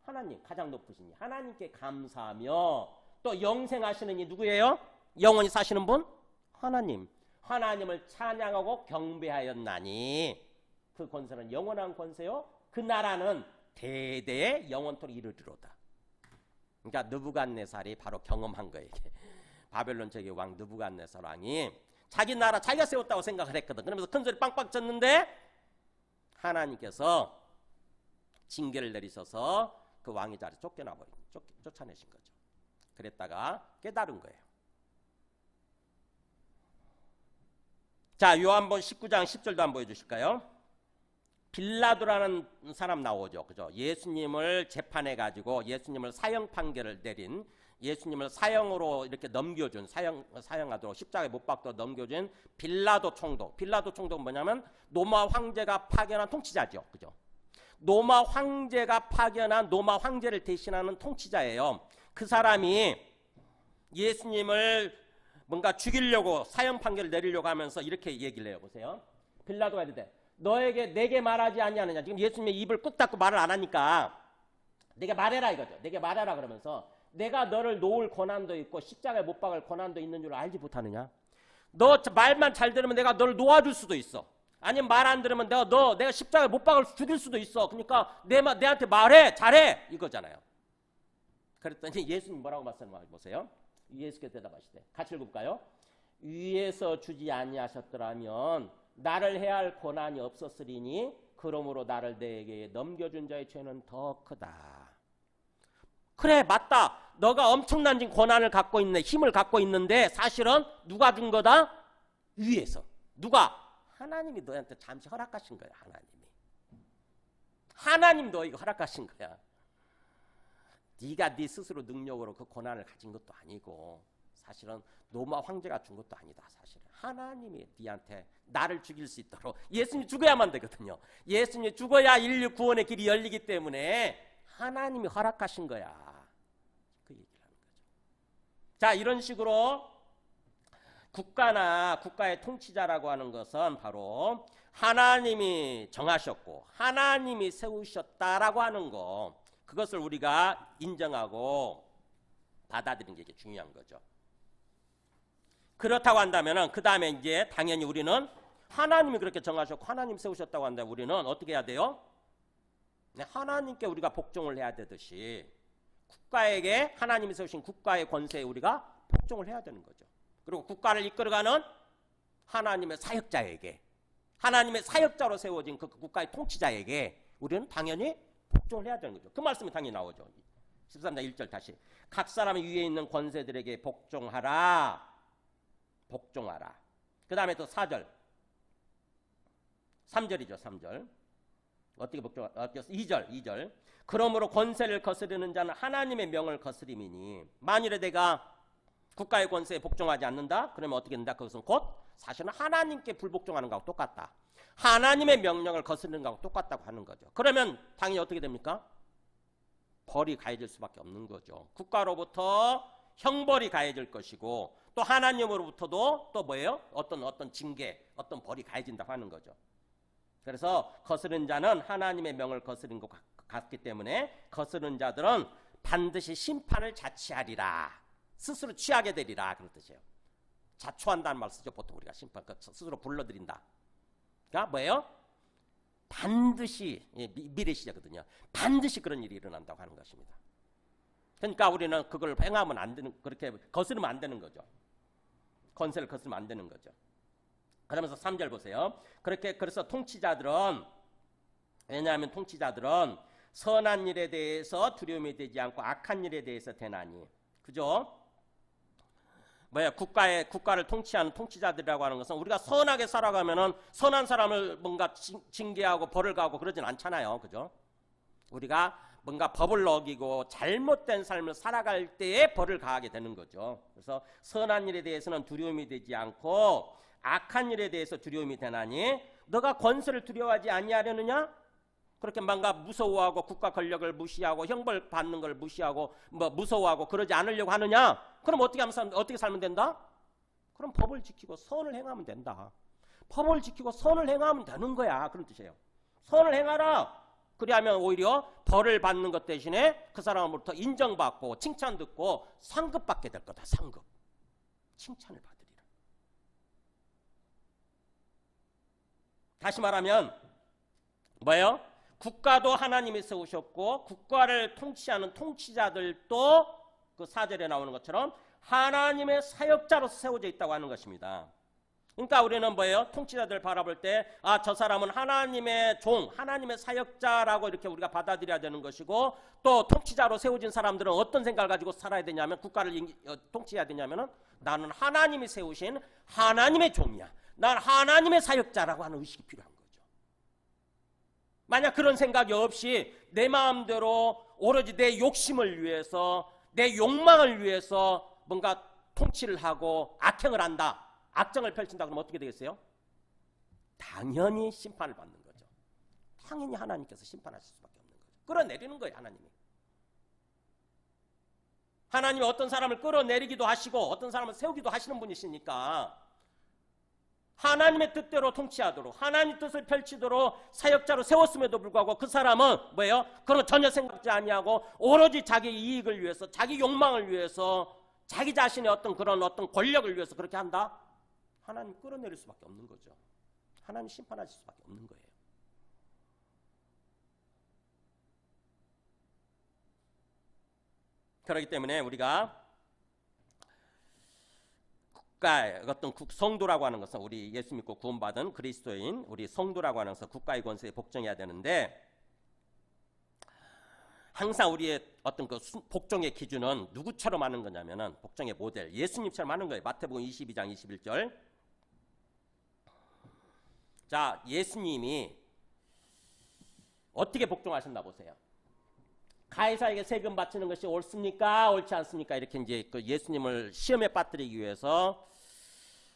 하나님, 가장 높으시니 하나님께 감사하며 또 영생하시는 이 누구예요? 영원히 사시는 분? 하나님. 하나님을 찬양하고 경배하였나니 그 권세는 영원한 권세요. 그 나라는 대대에 영원토록 이르리로다. 그러니까 느부갓네살이 바로 경험한 거예요. 이게. 바벨론 제국의 왕 느부갓네살 왕이 자기 나라 자기가 세웠다고 생각을 했거든. 그러면서 큰 소리 빵빵 쳤는데 하나님께서 징계를 내리셔서 그 왕의 자리에 쫓아내신 거죠. 그랬다가 깨달은 거예요. 자, 요한복음 19장 10절도 한번 보여주실까요? 빌라도라는 사람 나오죠. 그죠? 예수님을 재판해 가지고 예수님을 사형 판결을 내린, 예수님을 사형으로 이렇게 넘겨준, 사형하도록 십자가에 못 박도록 넘겨준 빌라도 총독. 빌라도 총독은 뭐냐면 로마 황제가 파견한 통치자죠. 그죠? 로마 황제가 파견한 로마 황제를 대신하는 통치자예요. 그 사람이 예수님을 뭔가 죽이려고 사형 판결을 내리려고 하면서 이렇게 얘기를 해요. 보세요. 빌라도가 이르되 내게 말하지 아니하느냐. 지금 예수님의 입을 꾹 닫고 말을 안 하니까 내게 말해라 이거죠. 내게 말해라 그러면서 내가 너를 놓을 권한도 있고 십자가에 못 박을 권한도 있는 줄 알지 못하느냐. 너 말만 잘 들으면 내가 너를 놓아줄 수도 있어. 아니면 말 안 들으면 내가 십자가에 못 박을 죽일 수도 있어. 그러니까 내한테 말해. 잘해. 이거잖아요. 그랬더니 예수님 뭐라고 말씀하세요? 보세요. 예수께서 대답하시되 같이 읽을까요? 위에서 주지 아니하셨더라면 나를 해야 할 권한이 없었으리니 그러므로 나를 내게 넘겨준 자의 죄는 더 크다. 그래 맞다. 너가 엄청난 권한을 갖고 있네. 힘을 갖고 있는데 사실은 누가 준 거다? 위에서. 누가? 하나님이 너한테 잠시 허락하신 거야. 하나님 너에게 허락하신 거야. 네가 네 스스로 능력으로 그 권한을 가진 것도 아니고 사실은 로마 황제가 준 것도 아니다. 사실은 하나님이 네한테 나를 죽일 수 있도록 예수님이 죽어야만 되거든요. 예수님이 죽어야 인류 구원의 길이 열리기 때문에 하나님이 허락하신 거야. 그 얘기를 하는 거죠. 자, 이런 식으로 국가나 국가의 통치자라고 하는 것은 바로 하나님이 정하셨고 하나님이 세우셨다라고 하는 거, 그것을 우리가 인정하고 받아들이는 게 중요한 거죠. 그렇다고 한다면 그 다음에 이제 당연히 우리는 하나님이 그렇게 정하셨고 하나님 세우셨다고 한다면 우리는 어떻게 해야 돼요? 네, 하나님께 우리가 복종을 해야 되듯이 국가에게 하나님이 세우신 국가의 권세에 우리가 복종을 해야 되는 거죠. 그리고 국가를 이끌어가는 하나님의 사역자에게, 하나님의 사역자로 세워진 그 국가의 통치자에게 우리는 당연히 복종을 해야 되는 거죠. 그 말씀이 당연히 나오죠. 13장 1절 다시. 각 사람의 위에 있는 권세들에게 복종하라. 복종하라. 그 다음에 또 4절. 3절이죠. 3절. 어떻게 복종하라? 2절. 그러므로 권세를 거스르는 자는 하나님의 명을 거스림이니 만일에 내가 국가의 권세에 복종하지 않는다? 그러면 어떻게 된다? 그것은 곧 사실은 하나님께 불복종하는 것하고 똑같다. 하나님의 명령을 거스르는 것하고 똑같다고 하는 거죠. 그러면 당연히 어떻게 됩니까? 벌이 가해질 수밖에 없는 거죠. 국가로부터 형벌이 가해질 것이고 또 하나님으로부터도 또 뭐예요? 어떤 징계, 어떤 벌이 가해진다고 하는 거죠. 그래서 거스른 자는 하나님의 명을 거스른 것 같기 때문에 거스른 자들은 반드시 심판을 자취하리라. 스스로 취하게 되리라. 그런 뜻이에요. 자초한다는 말 쓰죠. 보통 우리가 심판, 스스로 불러들인다. 그러니까 뭐예요? 반드시, 미래 시제거든요. 반드시 그런 일이 일어난다고 하는 것입니다. 그러니까 우리는 그걸 행하면 안 되는, 그렇게 거스르면 안 되는 거죠. 권세를 거스르면 안 되는 거죠. 그러면서 3절 보세요. 그래서 통치자들은, 왜냐하면 통치자들은 선한 일에 대해서 두려움이 되지 않고 악한 일에 대해서 대나니. 그죠? 국가를 통치하는 통치자들이라고 하는 것은 우리가 선하게 살아가면은 선한 사람을 뭔가 징계하고 벌을 가하고 그러진 않잖아요. 그죠? 우리가 뭔가 법을 어기고 잘못된 삶을 살아갈 때에 벌을 가하게 되는 거죠. 그래서 선한 일에 대해서는 두려움이 되지 않고 악한 일에 대해서 두려움이 되나니 너가 권세를 두려워하지 아니하려느냐? 그렇게 뭔가 무서워하고 국가 권력을 무시하고 형벌 받는 걸 무시하고 무서워하고 그러지 않으려고 하느냐? 그럼 어떻게 살면 된다? 그럼 법을 지키고 선을 행하면 된다. 법을 지키고 선을 행하면 되는 거야. 그런 뜻이에요. 선을 행하라. 그리하면 오히려 벌을 받는 것 대신에 그 사람으로부터 인정받고 칭찬 듣고 상급 받게 될 거다. 상급. 칭찬을 받으리라. 다시 말하면 뭐예요? 국가도 하나님이 세우셨고 국가를 통치하는 통치자들도 그 4절에 나오는 것처럼 하나님의 사역자로서 세워져 있다고 하는 것입니다. 그러니까 우리는 뭐예요? 통치자들 바라볼 때 저 사람은 하나님의 종, 하나님의 사역자라고 이렇게 우리가 받아들여야 되는 것이고 또 통치자로 세워진 사람들은 어떤 생각을 가지고 살아야 되냐면 국가를 통치해야 되냐면 나는 하나님이 세우신 하나님의 종이야. 난 하나님의 사역자라고 하는 의식이 필요한 거예요. 만약 그런 생각이 없이 내 마음대로 오로지 내 욕심을 위해서 내 욕망을 위해서 뭔가 통치를 하고 악행을 한다. 악정을 펼친다 그러면 어떻게 되겠어요? 당연히 심판을 받는 거죠. 당연히 하나님께서 심판하실 수밖에 없는 거죠. 끌어내리는 거예요. 하나님이 어떤 사람을 끌어내리기도 하시고 어떤 사람을 세우기도 하시는 분이시니까 하나님의 뜻대로 통치하도록 하나님의 뜻을 펼치도록 사역자로 세웠음에도 불구하고 그 사람은 뭐예요? 그런 전혀 생각지 아니하고 오로지 자기 이익을 위해서 자기 욕망을 위해서 자기 자신의 어떤 권력을 위해서 그렇게 한다? 하나님 끌어내릴 수밖에 없는 거죠. 하나님 심판하실 수밖에 없는 거예요. 그렇기 때문에 우리가 국가의 어떤 성도라고 하는 것은 우리 예수 믿고 구원받은 그리스도인 우리 성도라고 하는 것은 국가의 권세에 복종해야 되는데 항상 우리의 어떤 그 복종의 기준은 누구처럼 하는 거냐면은 복종의 모델 예수님처럼 하는 거예요. 마태복음 22장 21절. 자, 예수님이 어떻게 복종하셨나 보세요. 가이사에게 세금 바치는 것이 옳습니까? 옳지 않습니까? 이렇게 이제 그 예수님을 시험에 빠뜨리기 위해서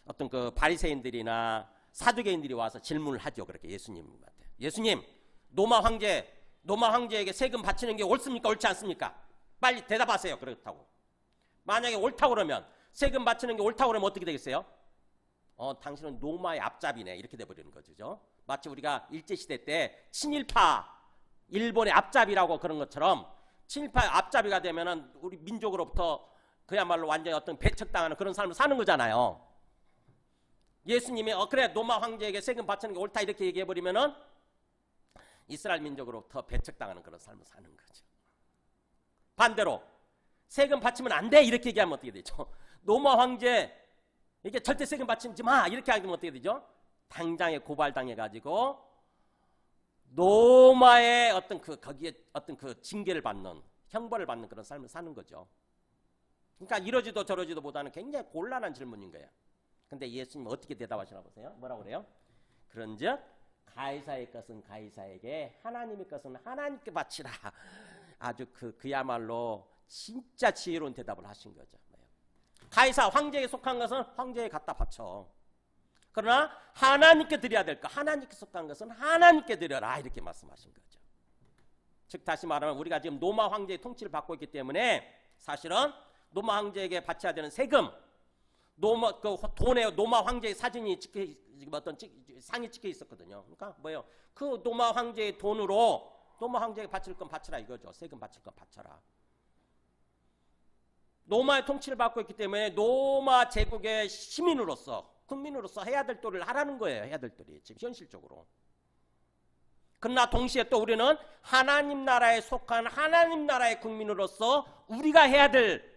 어떤 그 바리새인들이나 사두개인들이 와서 질문을 하죠. 그렇게 예수님한테. 예수님, 로마 황제에게 세금 바치는 게 옳습니까? 옳지 않습니까? 빨리 대답하세요. 그렇다고. 만약에 옳다고 그러면 세금 바치는 게 옳다고 그러면 어떻게 되겠어요? 당신은 로마의 앞잡이네. 이렇게 돼버리는 거죠. 마치 우리가 일제시대 때 친일파 일본의 앞잡이라고 그런 것처럼 친일파의 앞잡이가 되면은 우리 민족으로부터 그야말로 완전히 어떤 배척당하는 그런 삶을 사는 거잖아요. 예수님이 그래 로마 황제에게 세금 바치는 게 옳다 이렇게 얘기해버리면은 이스라엘 민족으로부터 배척당하는 그런 삶을 사는 거죠. 반대로 세금 바치면 안 돼 이렇게 얘기하면 어떻게 되죠? 로마 황제 이게 절대 세금 바치지 마 이렇게 하면 어떻게 되죠? 당장에 고발당해가지고 로마의 어떤 거기에 어떤 그 징계를 받는 형벌을 받는 그런 삶을 사는 거죠. 그러니까 이러지도 저러지도 보다는 굉장히 곤란한 질문인 거예요. 근데 예수님 어떻게 대답하시나 보세요. 뭐라고 그래요? 그런즉 가이사의 것은 가이사에게 하나님의 것은 하나님께 바치라. 아주 그야말로 진짜 지혜로운 대답을 하신 거죠. 가이사 황제에게 속한 것은 황제에 갖다 바쳐. 그러나 하나님께 드려야 될 것, 하나님께 속한 것은 하나님께 드려라 이렇게 말씀하신 거죠. 즉 다시 말하면 우리가 지금 로마 황제의 통치를 받고 있기 때문에 사실은 로마 황제에게 바쳐야 되는 세금, 돈에 로마 황제의 사진이 상이 찍혀 있었거든요. 그러니까 뭐예요? 그 로마 황제의 돈으로 로마 황제에게 바칠 건 바쳐라 이거죠. 세금 바칠 건 바쳐라. 로마의 통치를 받고 있기 때문에 로마 제국의 시민으로서 국민으로서 해야 될 도리를 하라는 거예요. 해야 될 도리 지금 현실적으로. 그러나 동시에 또 우리는 하나님 나라에 속한 하나님 나라의 국민으로서 우리가 해야 될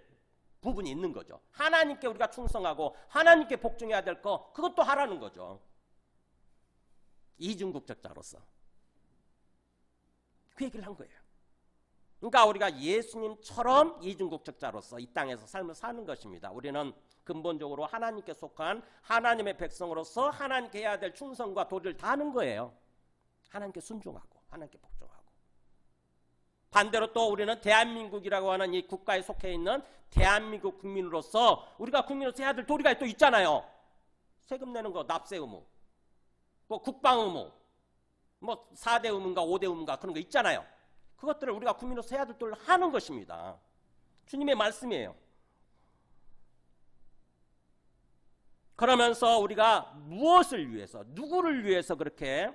부분이 있는 거죠. 하나님께 우리가 충성하고 하나님께 복종해야 될 거 그것도 하라는 거죠. 이중국적자로서 그 얘기를 한 거예요. 그러니까 우리가 예수님처럼 이중국적자로서 이 땅에서 삶을 사는 것입니다. 우리는 근본적으로 하나님께 속한 하나님의 백성으로서 하나님께 해야 될 충성과 도리를 다 하는 거예요. 하나님께 순종하고 하나님께 복종하고. 반대로 또 우리는 대한민국이라고 하는 이 국가에 속해 있는 대한민국 국민으로서 우리가 국민으로서 해야 될 도리가 또 있잖아요. 세금 내는 거 납세 의무, 뭐 국방 의무, 뭐 4대 의무인가 5대 의무인가 그런 거 있잖아요. 그것들을 우리가 국민으로서 해야 될 도리를 하는 것입니다. 주님의 말씀이에요. 그러면서 우리가 무엇을 위해서 누구를 위해서 그렇게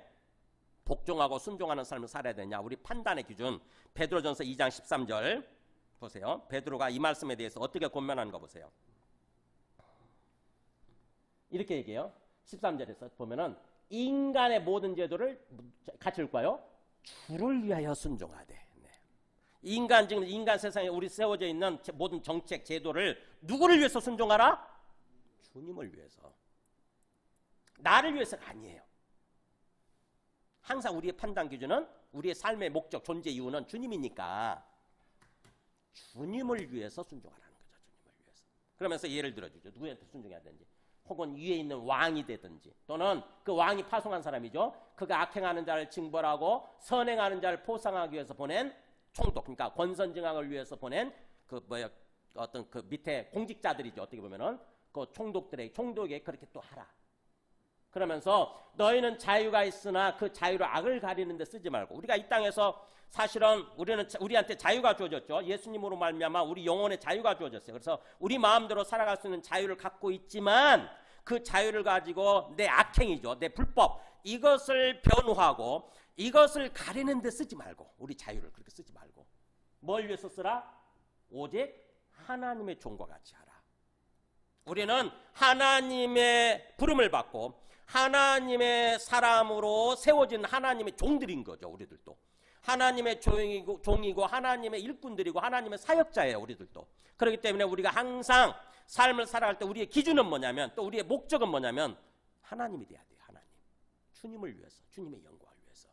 복종하고 순종하는 삶을 살아야 되냐. 우리 판단의 기준 베드로전서 2장 13절 보세요. 베드로가 이 말씀에 대해서 어떻게 권면하는 거 보세요. 이렇게 얘기해요. 13절에서 보면은 인간의 모든 제도를 같이 읽을까요? 주를 위하여 순종하되. 네. 지금 인간 세상에 우리 세워져 있는 모든 정책 제도를 누구를 위해서 순종하라? 주님을 위해서. 나를 위해서가 아니에요. 항상 우리의 판단 기준은 우리의 삶의 목적, 존재 이유는 주님이니까 주님을 위해서 순종하라는 거죠. 주님을 위해서. 그러면서 예를 들어주죠. 누구한테 순종해야 되는지. 혹은 위에 있는 왕이 되든지 또는 그 왕이 파송한 사람이죠. 그가 악행하는 자를 징벌하고 선행하는 자를 포상하기 위해서 보낸 총독, 그러니까 권선징악을 위해서 보낸 어떤 그 밑에 공직자들이죠. 어떻게 보면은 그 총독에게 그렇게 또 하라. 그러면서 너희는 자유가 있으나 그 자유로 악을 가리는 데 쓰지 말고. 우리가 이 땅에서 사실은 우리한테 자유가 주어졌죠. 예수님으로 말미암아 우리 영혼의 자유가 주어졌어요. 그래서 우리 마음대로 살아갈 수 있는 자유를 갖고 있지만 그 자유를 가지고 내 악행이죠. 내 불법 이것을 변호하고 이것을 가리는 데 쓰지 말고 우리 자유를 그렇게 쓰지 말고 뭘 위해서 쓰라? 오직 하나님의 종과 같이 하라. 우리는 하나님의 부름을 받고 하나님의 사람으로 세워진 하나님의 종들인 거죠. 우리들도 하나님의 종이고 하나님의 일꾼들이고 하나님의 사역자예요. 우리들도. 그렇기 때문에 우리가 항상 삶을 살아갈 때 우리의 기준은 뭐냐면, 또 우리의 목적은 뭐냐면 하나님이 돼야 돼요. 하나님. 주님을 위해서, 주님의 영광을 위해서.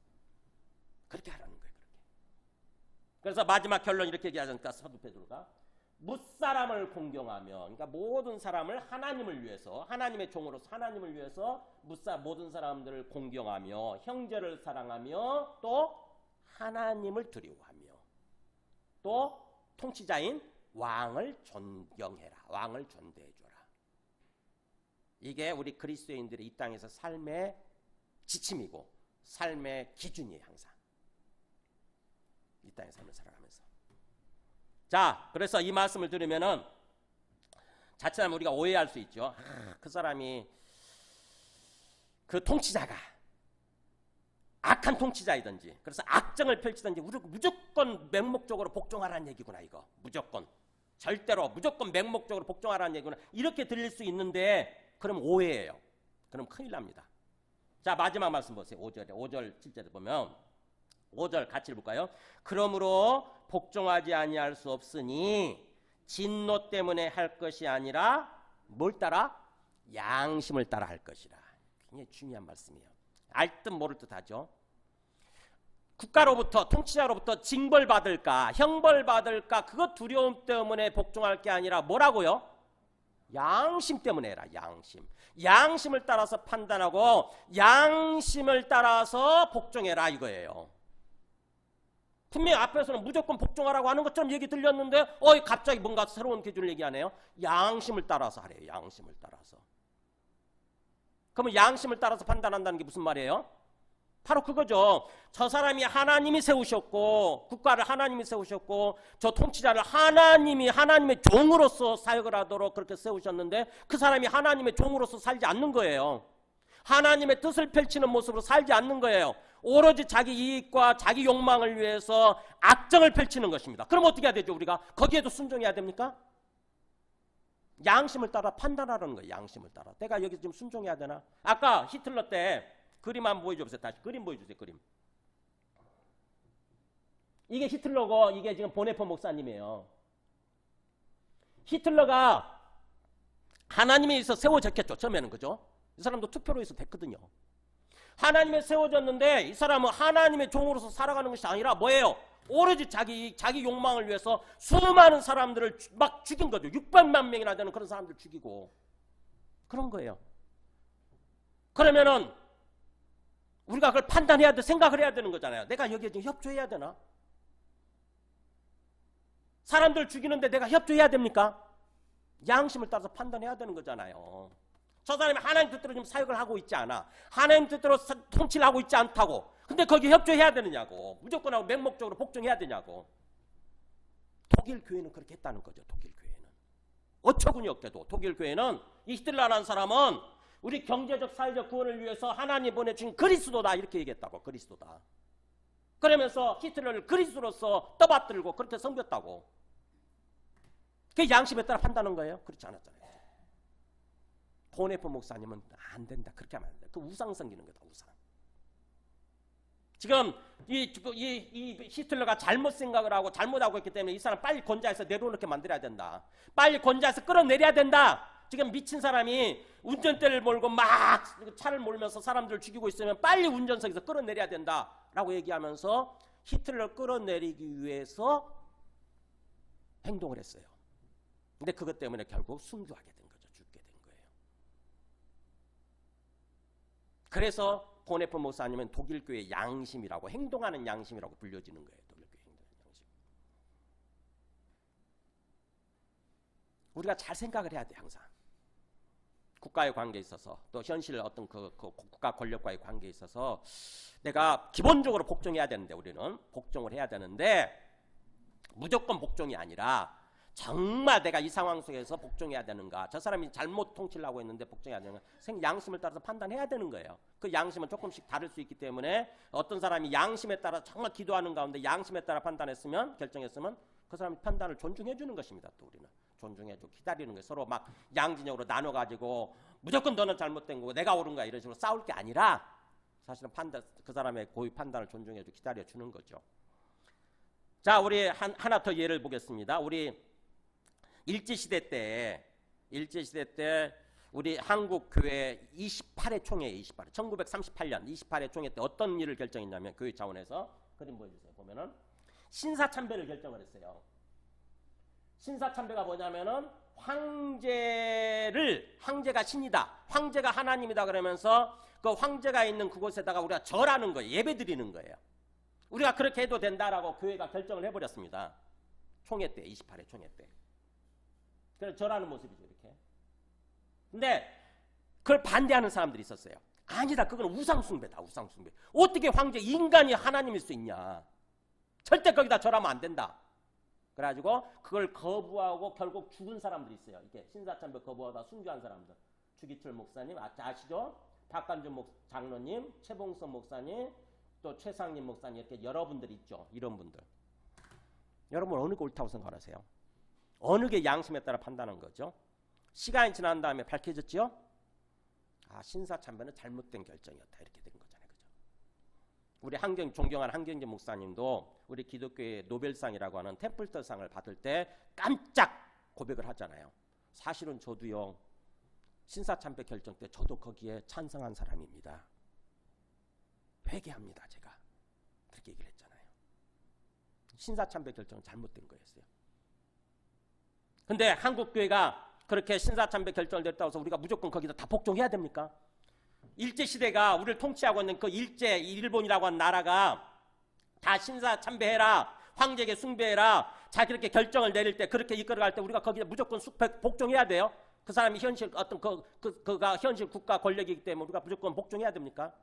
그렇게 하라는 거예요. 그렇게. 그래서 마지막 결론 이렇게 얘기하지 않습니까? 사도 베드로가 무사람을 공경하며, 그러니까 모든 사람을 하나님을 위해서, 하나님의 종으로서 하나님을 위해서 모든 사람들을 공경하며 형제를 사랑하며 또 하나님을 두려워하며 또 통치자인 왕을 존경해라. 왕을 존대해줘라. 이게 우리 그리스도인들의 이 땅에서 삶의 지침이고 삶의 기준이에요. 항상 이 땅의 삶을 살아가면서. 자, 그래서 이 말씀을 들으면은 자칫하면 우리가 오해할 수 있죠. 그 사람이, 그 통치자가 악한 통치자이든지 그래서 악정을 펼치든지 무조건 맹목적으로 복종하라는 얘기구나. 이거 무조건, 절대로 무조건 맹목적으로 복종하라는 얘기구나, 이렇게 들릴 수 있는데 그럼 오해예요. 그럼 큰일 납니다. 자, 마지막 말씀 보세요. 5절 7절에 보면 5절 같이 볼까요? 그러므로 복종하지 아니할 수 없으니 진노 때문에 할 것이 아니라 뭘 따라? 양심을 따라 할 것이라. 굉장히 중요한 말씀이에요. 알 듯 모를 듯 하죠. 국가로부터, 통치자로부터 징벌받을까 형벌받을까 그것 두려움 때문에 복종할 게 아니라 뭐라고요? 양심 때문에 해라. 양심을 따라서 판단하고 양심을 따라서 복종해라 이거예요. 분명히 앞에서는 무조건 복종하라고 하는 것처럼 얘기 들렸는데 갑자기 뭔가 새로운 기준을 얘기하네요. 양심을 따라서 하래요. 양심을 따라서. 그러면 양심을 따라서 판단한다는 게 무슨 말이에요? 바로 그거죠. 저 사람이 하나님이 세우셨고, 국가를 하나님이 세우셨고, 저 통치자를 하나님의 종으로서 사역을 하도록 그렇게 세우셨는데 그 사람이 하나님의 종으로서 살지 않는 거예요. 하나님의 뜻을 펼치는 모습으로 살지 않는 거예요. 오로지 자기 이익과 자기 욕망을 위해서 악정을 펼치는 것입니다. 그럼 어떻게 해야 되죠? 우리가 거기에도 순종해야 됩니까? 양심을 따라 판단하라는 거예요. 양심을 따라. 내가 여기서 지금 순종해야 되나? 아까 히틀러 때 그림 한번 보여주세요. 다시 그림 보여주세요. 그림. 이게 히틀러고 이게 지금 보네퍼 목사님이에요. 히틀러가 하나님에 의해서 세워졌겠죠. 처음에는. 그죠? 이 사람도 투표로 해서 됐거든요. 하나님에 세워졌는데 이 사람은 하나님의 종으로서 살아가는 것이 아니라 뭐예요? 오로지 자기 욕망을 위해서 수많은 사람들을 막 죽인 거죠. 600만 명이나 되는 그런 사람들 죽이고 그런 거예요. 그러면은 우리가 그걸 판단해야 돼, 생각을 해야 되는 거잖아요. 내가 여기에 지금 협조해야 되나? 사람들 죽이는데 내가 협조해야 됩니까? 양심을 따라서 판단해야 되는 거잖아요. 저 사람이 하나님 뜻대로 지금 사역을 하고 있지 않아. 하나님 뜻대로 통치를 하고 있지 않다고. 근데 거기에 협조해야 되느냐고. 무조건 하고 맹목적으로 복종해야 되냐고. 독일 교회는 그렇게 했다는 거죠. 독일 교회는. 어처구니 없게도 독일 교회는 이 히틀러라는 사람은 우리 경제적 사회적 구원을 위해서 하나님 보내주신 그리스도다 이렇게 얘기했다고. 그리스도다. 그러면서 히틀러를 그리스도로서 떠받들고 그렇게 섬겼다고. 그게 양심에 따라 판단한 거예요? 그렇지 않았잖아요. 보네퍼 목사님은 안 된다. 그렇게 하면 안 된다. 그 우상 섬기는 거다. 우상. 지금 이 히틀러가 잘못 생각을 하고 잘못하고 있기 때문에 이 사람 빨리 권좌에서 내려놓게 만들어야 된다. 빨리 권좌에서 끌어내려야 된다. 지금 미친 사람이 운전대를 몰고 막 차를 몰면서 사람들을 죽이고 있으면 빨리 운전석에서 끌어내려야 된다라고 얘기하면서 히틀러를 끌어내리기 위해서 행동을 했어요. 근데 그것 때문에 결국 순교하게 된 거죠. 죽게 된 거예요. 그래서 보네퍼 목사님은 독일 교회 양심이라고, 행동하는 양심이라고 불려지는 거예요. 독일 교회 행동하는 양심. 우리가 잘 생각을 해야 돼. 항상 국가의 관계에 있어서, 또 현실 어떤 그 국가 권력과의 관계에 있어서 내가 기본적으로 복종해야 되는데, 우리는 복종을 해야 되는데 무조건 복종이 아니라 정말 내가 이 상황 속에서 복종해야 되는가, 저 사람이 잘못 통치를 하고 있는데 복종해야 되는가, 양심을 따라서 판단해야 되는 거예요. 그 양심은 조금씩 다를 수 있기 때문에 어떤 사람이 양심에 따라 정말 기도하는 가운데 양심에 따라 판단했으면, 결정했으면 그 사람의 판단을 존중해 주는 것입니다. 또 우리는 존중해주고 기다리는 거예요. 서로 막 양진영으로 나눠가지고 무조건 너는 잘못된 거고 내가 옳은 거야 이런 식으로 싸울 게 아니라 사실은 그 사람의 고유 판단을 존중해주고 기다려주는 거죠. 자, 우리 하나 더 예를 보겠습니다. 우리 일제시대 때 우리 한국교회 28회 총회에 1938년 28회 총회 때 어떤 일을 결정했냐면 교회 차원에서 그림 보여주세요. 보면은 신사참배를 결정을 했어요. 신사참배가 뭐냐면은 황제가 신이다, 황제가 하나님이다 그러면서 그 황제가 있는 그곳에다가 우리가 절하는 거예요. 예배 드리는 거예요. 우리가 그렇게 해도 된다라고 교회가 결정을 해버렸습니다. 총회 때, 28회 총회 때. 그래서 절하는 모습이죠, 이렇게. 근데 그걸 반대하는 사람들이 있었어요. 아니다, 그건 우상숭배다, 우상숭배. 어떻게 황제, 인간이 하나님일 수 있냐. 절대 거기다 절하면 안 된다. 그래가지고 그걸 거부하고 결국 죽은 사람들이 있어요. 이게 신사참배 거부하다 순교한 사람들. 주기철 목사님 아시죠? 박관준 장로님, 최봉선 목사님, 또 최상림 목사님, 이렇게 여러분들이 있죠. 이런 분들. 여러분 어느 게 옳다고 생각하세요? 어느 게 양심에 따라 판단한 거죠? 시간이 지난 다음에 밝혀졌죠? 아, 신사참배는 잘못된 결정이었다, 이렇게 된 거잖아요. 그죠? 우리 존경하는 한경재 목사님도 우리 기독교의 노벨상이라고 하는 템플턴상을 받을 때 깜짝 고백을 하잖아요. 사실은 저도요, 신사참배 결정 때 저도 거기에 찬성한 사람입니다. 회개합니다, 제가. 그렇게 얘기를 했잖아요. 신사참배 결정은 잘못된 거였어요. 근데 한국교회가 그렇게 신사참배 결정을 냈다고 해서 우리가 무조건 거기다 다 복종해야 됩니까? 일제시대가 우리를 통치하고 있는 그 일본이라고 하는 나라가 다 신사참배해라, 황제에게 숭배해라, 자 그렇게 결정을 내릴 때, 그렇게 이끌어갈 때 우리가 거기다 무조건 복종해야 돼요? 그 사람이 현실 그가 현실 국가 권력이기 때문에 우리가 무조건 복종해야 됩니까?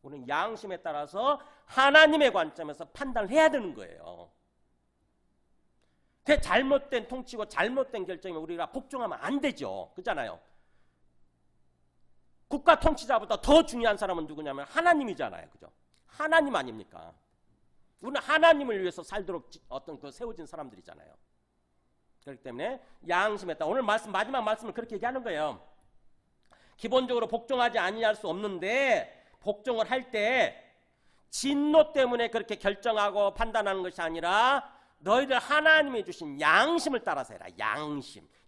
우리는 양심에 따라서 하나님의 관점에서 판단을 해야 되는 거예요. 그 잘못된 통치고 잘못된 결정이면 우리가 복종하면 안 되죠. 그렇잖아요. 국가 통치자보다 더 중요한 사람은 누구냐면 하나님이잖아요. 그죠? 하나님 아닙니까? 우리는 하나님을 위해서 살도록 세워진 사람들이잖아요. 그렇기 때문에 양심에 따라 오늘 마지막 말씀을 그렇게 얘기하는 거예요. 기본적으로 복종하지 아니할 수 없는데 복종을 할 때 진노 때문에 그렇게 결정하고 판단하는 것이 아니라 너희들 하나님이 주신 양심을 따라서 해라.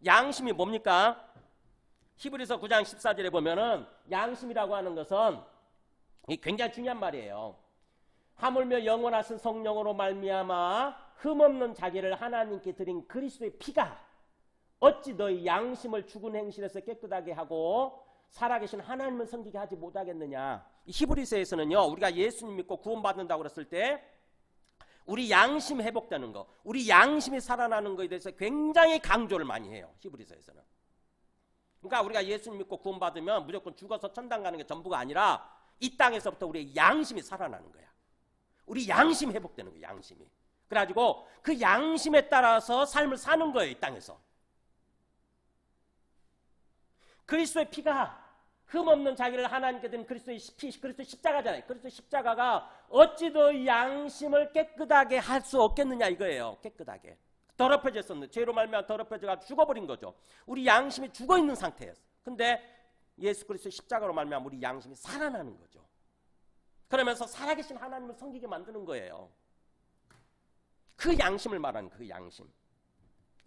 양심이 뭡니까? 히브리서 9장 14절에 보면은 양심이라고 하는 것은 굉장히 중요한 말이에요. 하물며 영원하신 성령으로 말미암아 흠없는 자기를 하나님께 드린 그리스도의 피가 어찌 너희 양심을 죽은 행실에서 깨끗하게 하고 살아계신 하나님을 섬기게 하지 못하겠느냐. 히브리서에서는요, 우리가 예수님 믿고 구원받는다고 그랬을 때 우리 양심 회복되는 거, 우리 양심이 살아나는 거에 대해서 굉장히 강조를 많이 해요. 히브리서에서는. 그러니까 우리가 예수님 믿고 구원받으면 무조건 죽어서 천당 가는 게 전부가 아니라 이 땅에서부터 우리의 양심이 살아나는 거야. 우리 양심 회복되는 거야, 양심이. 그래가지고 그 양심에 따라서 삶을 사는 거예요, 이 땅에서. 그리스도의 피가 흠없는 자기를 하나님께 드린 그리스도의 피, 그리스도의 십자가잖아요. 그리스도의 십자가가 어찌 더 양심을 깨끗하게 할 수 없겠느냐 이거예요. 깨끗하게. 더럽혀졌었는데 죄로 말미암아 더럽혀져가 죽어버린 거죠. 우리 양심이 죽어있는 상태였어요. 근데 예수 그리스도의 십자가로 말미암아 우리 양심이 살아나는 거죠. 그러면서 살아계신 하나님을 섬기게 만드는 거예요. 그 양심을 말하는 그 양심.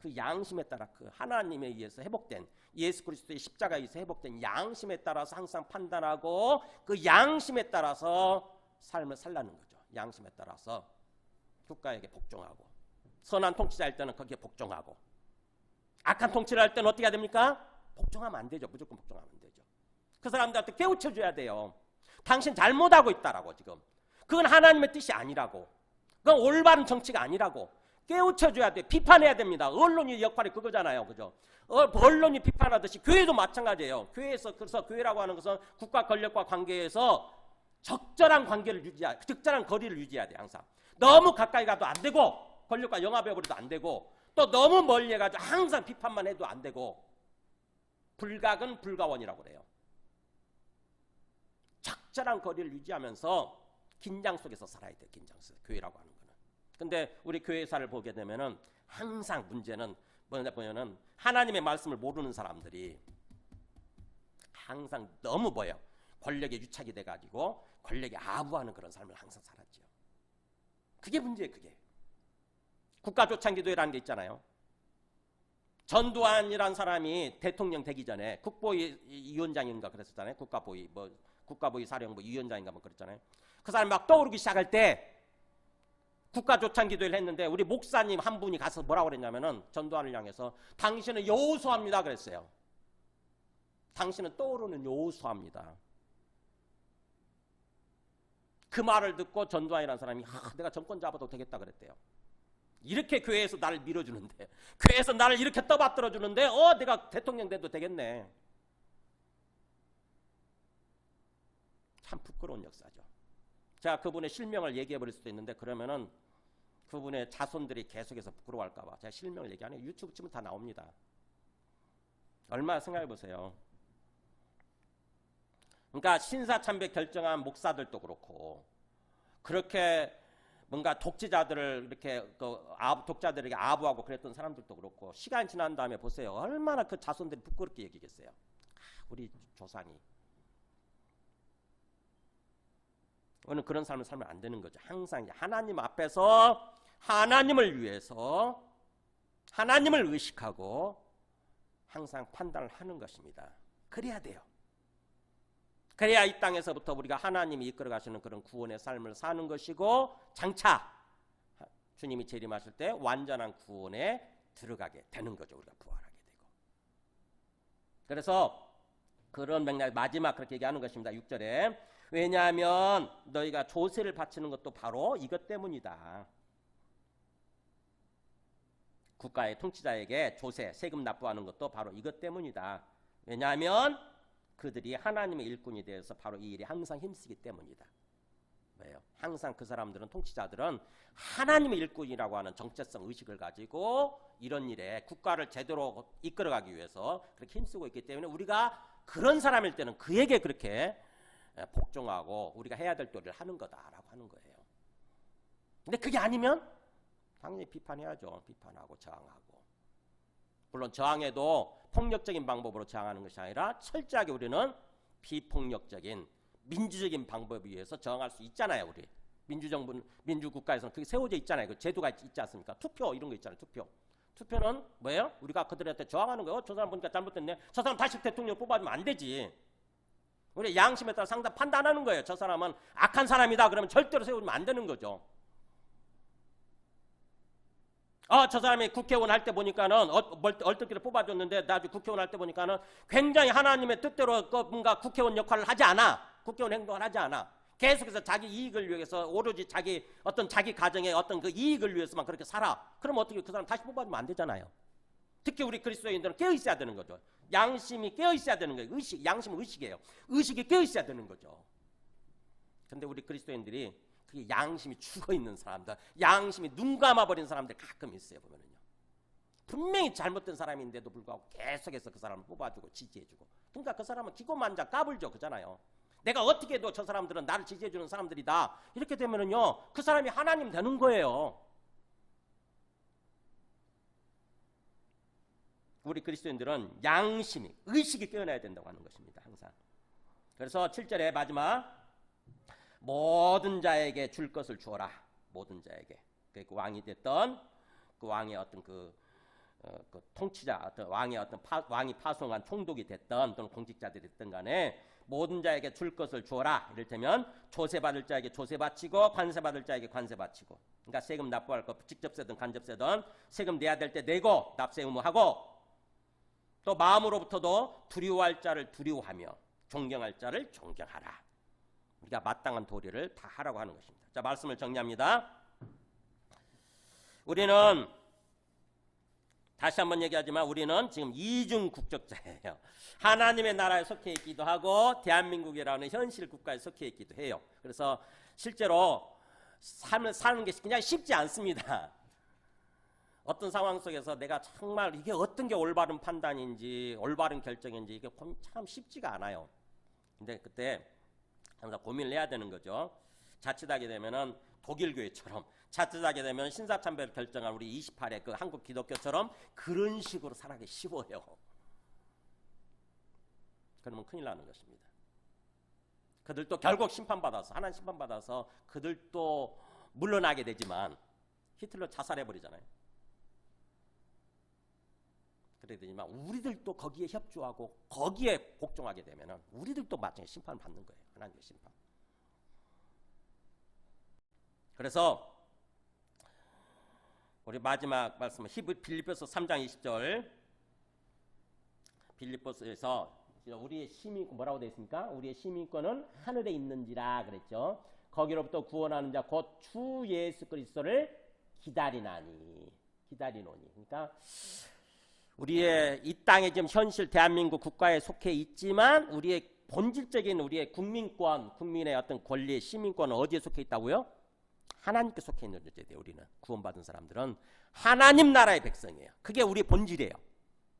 그 양심에 따라 그 하나님에 의해서 회복된 예수 그리스도의 십자가에 의해서 회복된 양심에 따라서 항상 판단하고 그 양심에 따라서 삶을 살라는 거죠. 양심에 따라서 국가에게 복종하고 선한 통치자일 때는 거기에 복종하고 악한 통치를 할 때는 어떻게 해야 됩니까? 복종하면 안 되죠. 무조건 복종하면 안 되죠. 그 사람들한테 깨우쳐줘야 돼요. 당신 잘못하고 있다라고 지금. 그건 하나님의 뜻이 아니라고. 그건 올바른 정치가 아니라고. 깨우쳐줘야 돼. 비판해야 됩니다. 언론의 역할이 그거잖아요. 그죠? 언론이 비판하듯이 교회도 마찬가지예요. 그래서 교회라고 하는 것은 국가 권력과 관계에서 적절한 관계를 적절한 거리를 유지해야 돼. 항상. 너무 가까이 가도 안 되고 권력과 영합해버려도 안 되고 또 너무 멀리 해가지고 항상 비판만 해도 안 되고 불각은 불가원이라고 그래요. 적절한 거리를 유지하면서 긴장 속에서 살아야 돼. 긴장 속에서. 교회라고 하는 거는. 근데 우리 교회사를 보게 되면은 항상 문제는 뭐냐면 하나님의 말씀을 모르는 사람들이 항상 너무 권력에 유착이 돼가지고 권력에 아부하는 그런 삶을 항상 살았죠. 그게 문제예요. 그게. 국가조창기도회라는 게 있잖아요. 전두환이란 사람이 대통령 되기 전에 국보위원장인가 그랬었잖아요. 국가보위 사령부 위원장인가 뭐 그랬잖아요. 그 사람이 막 떠오르기 시작할 때 국가조창기도회를 했는데 우리 목사님 한 분이 가서 뭐라고 그랬냐면은 전두환을 향해서 당신은 여호수아입니다 그랬어요. 당신은 떠오르는 여호수아입니다. 그 말을 듣고 전두환이라는 사람이 내가 정권 잡아도 되겠다 그랬대요. 이렇게 교회에서 나를 밀어주는데, 교회에서 나를 이렇게 떠받들어 주는데 내가 대통령 돼도 되겠네. 참 부끄러운 역사죠. 제가 그분의 실명을 얘기해 버릴 수도 있는데 그러면은 그분의 자손들이 계속해서 부끄러워할까 봐 제가 실명을 얘기 안 해요. 유튜브 치면 다 나옵니다. 얼마나 생각해 보세요. 그러니까 신사참배 결정한 목사들도 그렇고 그렇게 뭔가 독재자들을 이렇게 독자들에게 아부하고 그랬던 사람들도 그렇고 시간이 지난 다음에 보세요. 얼마나 그 자손들이 부끄럽게 여기겠어요. 우리 조상이. 우리는 그런 삶을 살면 안 되는 거죠. 항상 하나님 앞에서 하나님을 위해서 하나님을 의식하고 항상 판단을 하는 것입니다. 그래야 돼요. 그래야 이 땅에서부터 우리가 하나님이 이끌어 가시는 그런 구원의 삶을 사는 것이고 장차 주님이 재림하실 때 완전한 구원에 들어가게 되는 거죠. 우리가 부활하게 되고. 그래서 그런 맥락 마지막 그렇게 얘기하는 것입니다. 6절에 왜냐하면 너희가 조세를 바치는 것도 바로 이것 때문이다. 국가의 통치자에게 조세, 세금 납부하는 것도 바로 이것 때문이다. 왜냐하면 그들이 하나님의 일꾼이 되어서 바로 이 일이 항상 힘쓰기 때문이다. 왜요? 항상 그 사람들은 통치자들은 하나님의 일꾼이라고 하는 정체성 의식을 가지고 이런 일에 국가를 제대로 이끌어가기 위해서 그렇게 힘쓰고 있기 때문에 우리가 그런 사람일 때는 그에게 그렇게 복종하고 우리가 해야 될 도리를 하는 거다라고 하는 거예요. 근데 그게 아니면 당연히 비판해야죠. 비판하고 저항하고. 물론 저항해도 폭력적인 방법으로 저항하는 것이 아니라 철저하게 우리는 비폭력적인 민주적인 방법에 의해서 저항할 수 있잖아요. 우리 민주국가에서는 그게 세워져 있잖아요. 그 제도가 있지 않습니까? 투표 이런 거 있잖아요. 투표는 뭐예요? 우리가 그들한테 저항하는 거예요. 저 사람 보니까 잘못됐네. 저 사람 다시 대통령 뽑아주면 안 되지. 우리 양심에 따라 상당 판단하는 거예요. 저 사람은 악한 사람이다. 그러면 절대로 세우면 안 되는 거죠. 저 사람이 국회의원 할 때 보니까는 얼떨결에 뽑아줬는데 나중에 국회의원 할 때 보니까는 굉장히 하나님의 뜻대로 뭔가 국회의원 역할을 하지 않아. 국회의원 행동을 하지 않아. 계속해서 자기 이익을 위해서 오로지 자기 가정의 어떤 그 이익을 위해서만 그렇게 살아. 그럼 어떻게 그 사람 다시 뽑아주면 안 되잖아요. 특히 우리 그리스도인들은 깨어 있어야 되는 거죠. 양심이 깨어 있어야 되는 거예요. 양심은 의식이에요. 의식이 깨어 있어야 되는 거죠. 근데 우리 그리스도인들이 그게 양심이 죽어있는 사람들, 양심이 눈 감아버린 사람들 가끔 있어요. 보면은요. 분명히 잘못된 사람인데도 불구하고 계속해서 그 사람을 뽑아주고 지지해주고. 그러니까 그 사람은 기고만장 까불죠. 그잖아요. 내가 어떻게 해도 저 사람들은 나를 지지해주는 사람들이다. 이렇게 되면은요. 그 사람이 하나님 되는 거예요. 우리 그리스도인들은 양심이, 의식이 깨어나야 된다고 하는 것입니다. 항상. 그래서 7절에 마지막 모든 자에게 줄 것을 주어라. 모든 자에게. 그 왕이 됐던 그 왕의 어떤 그 통치자, 어떤 왕의 어떤 왕이 파송한 총독이 됐던 또는 공직자들이 됐던 간에 모든 자에게 줄 것을 주어라. 이를테면 조세 받을 자에게 조세 바치고 관세 받을 자에게 관세 바치고. 그러니까 세금 납부할 거 직접 세든 간접 세든 세금 내야 될 때 내고 납세 의무하고 또 마음으로부터도 두려워할 자를 두려워하며 존경할 자를 존경하라. 우리가 마땅한 도리를 다 하라고 하는 것입니다. 자, 말씀을 정리합니다. 우리는 다시 한번 얘기하지만 우리는 지금 이중 국적자예요. 하나님의 나라에 속해 있기도 하고 대한민국이라는 현실 국가에 속해 있기도 해요. 그래서 실제로 사는 게 그냥 쉽지 않습니다. 어떤 상황 속에서 내가 정말 이게 어떤 게 올바른 판단인지 올바른 결정인지 이게 참 쉽지가 않아요. 근데 그때 항상 고민을 해야 되는 거죠. 자칫하게 되면은 독일 교회처럼 자칫하게 되면 신사참배를 결정한 우리 28회 그 한국 기독교처럼 그런 식으로 살아가기 쉬워요. 그러면 큰일 나는 것입니다. 그들도 결국 심판받아서 하나님 심판받아서 그들도 물러나게 되지만 히틀러 자살해버리잖아요. 그래야 되지만 우리들도 거기에 협조하고 거기에 복종하게 되면은 우리들도 마찬가지 심판을 받는 거예요. 하나님의 심판. 그래서 우리 마지막 말씀은 빌립보서 3장 20절. 빌립보서에서 우리의 시민권 뭐라고 되어 있습니까? 우리의 시민권은 하늘에 있는지라 그랬죠. 거기로부터 구원하는 자 곧 주 예수 그리스도를 기다리노니. 그러니까 우리의 이 땅에 지금 현실 대한민국 국가에 속해 있지만 우리의 본질적인 우리의 국민권, 국민의 어떤 권리, 시민권은 어디에 속해 있다고요? 하나님께 속해 있는 존재예요. 우리는 구원받은 사람들은 하나님 나라의 백성이에요. 그게 우리의 본질이에요.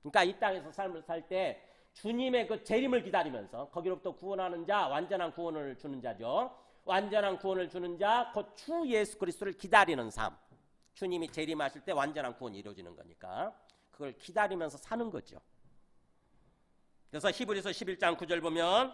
그러니까 이 땅에서 삶을 살 때 주님의 그 재림을 기다리면서 거기로부터 구원하는 자, 완전한 구원을 주는 자죠. 완전한 구원을 주는 자, 곧 주 예수 그리스도를 기다리는 삶. 주님이 재림하실 때 완전한 구원이 이루어지는 거니까 그걸 기다리면서 사는 거죠. 그래서 히브리서 11장 9절 보면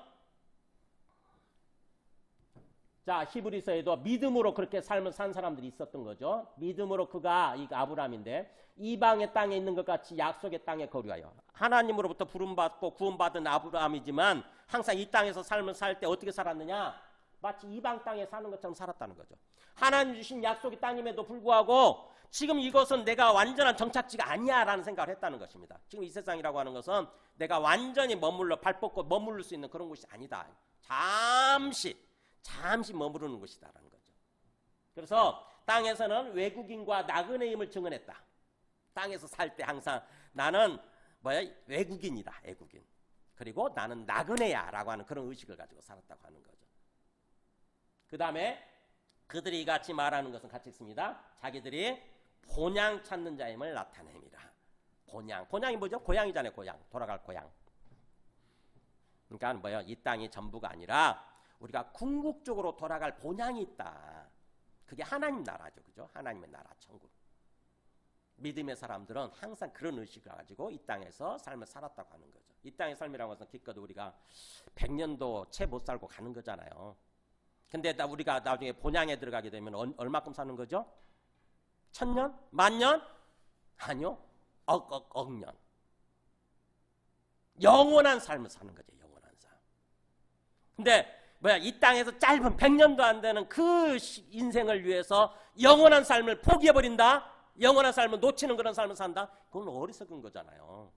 자, 히브리서에도 믿음으로 그렇게 삶을 산 사람들이 있었던 거죠. 믿음으로 그가 이 아브라함인데 이방의 땅에 있는 것 같이 약속의 땅에 거류하여 하나님으로부터 부름받고 구원받은 아브라함이지만 항상 이 땅에서 삶을 살 때 어떻게 살았느냐? 마치 이방 땅에 사는 것처럼 살았다는 거죠. 하나님 주신 약속의 땅임에도 불구하고 지금 이것은 내가 완전한 정착지가 아니야 라는 생각을 했다는 것입니다. 지금 이 세상이라고 하는 것은 내가 완전히 발 뻗고 머무를 수 있는 그런 곳이 아니다. 잠시 머무르는 곳이다라는 거죠. 그래서 땅에서는 외국인과 나그네의 힘을 증언했다. 땅에서 살 때 항상 나는 외국인이다. 외국인. 그리고 나는 나그네야 라고 하는 그런 의식을 가지고 살았다고 하는 거죠. 그 다음에 그들이 같이 말하는 것은 같이 있습니다. 자기들이 본향 찾는 자임을 나타냅니다. 본향이 뭐죠? 고향이잖아요. 고향. 돌아갈 고향. 그러니까 이 땅이 전부가 아니라 우리가 궁극적으로 돌아갈 본향이 있다. 그게 하나님 나라죠. 그죠? 하나님의 나라, 천국. 믿음의 사람들은 항상 그런 의식을 가지고 이 땅에서 삶을 살았다고 하는 거죠. 이 땅의 삶이라고 해서 기껏 우리가 100년도 채 못 살고 가는 거잖아요. 근데 우리가 나중에 본향에 들어가게 되면 얼마큼 사는 거죠? 1000년? 10,000년? 아니요. 억년. 영원한 삶을 사는 거죠. 영원한 삶. 근데 이 땅에서 짧은 100년도 안 되는 그 인생을 위해서 영원한 삶을 포기해버린다? 영원한 삶을 놓치는 그런 삶을 산다? 그건 어리석은 거잖아요.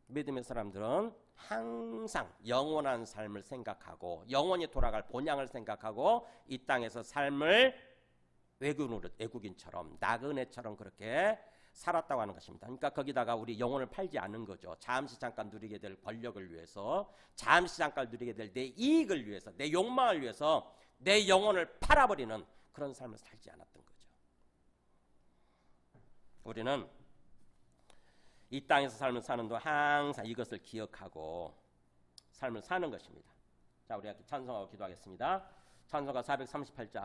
믿음의 사람들은 항상 영원한 삶을 생각하고 영원히 돌아갈 본향을 생각하고 이 땅에서 삶을 외국인처럼 나그네처럼 그렇게 살았다고 하는 것입니다. 그러니까 거기다가 우리 영혼을 팔지 않는 거죠. 잠시 잠깐 누리게 될 권력을 위해서, 잠시 잠깐 누리게 될 내 이익을 위해서, 내 욕망을 위해서 내 영혼을 팔아버리는 그런 삶을 살지 않았던 거죠. 우리는 이 땅에서 삶을 사는 동안 항상 이것을 기억하고 삶을 사는 것입니다. 자, 우리 찬송하고 기도하겠습니다. 찬송가 438장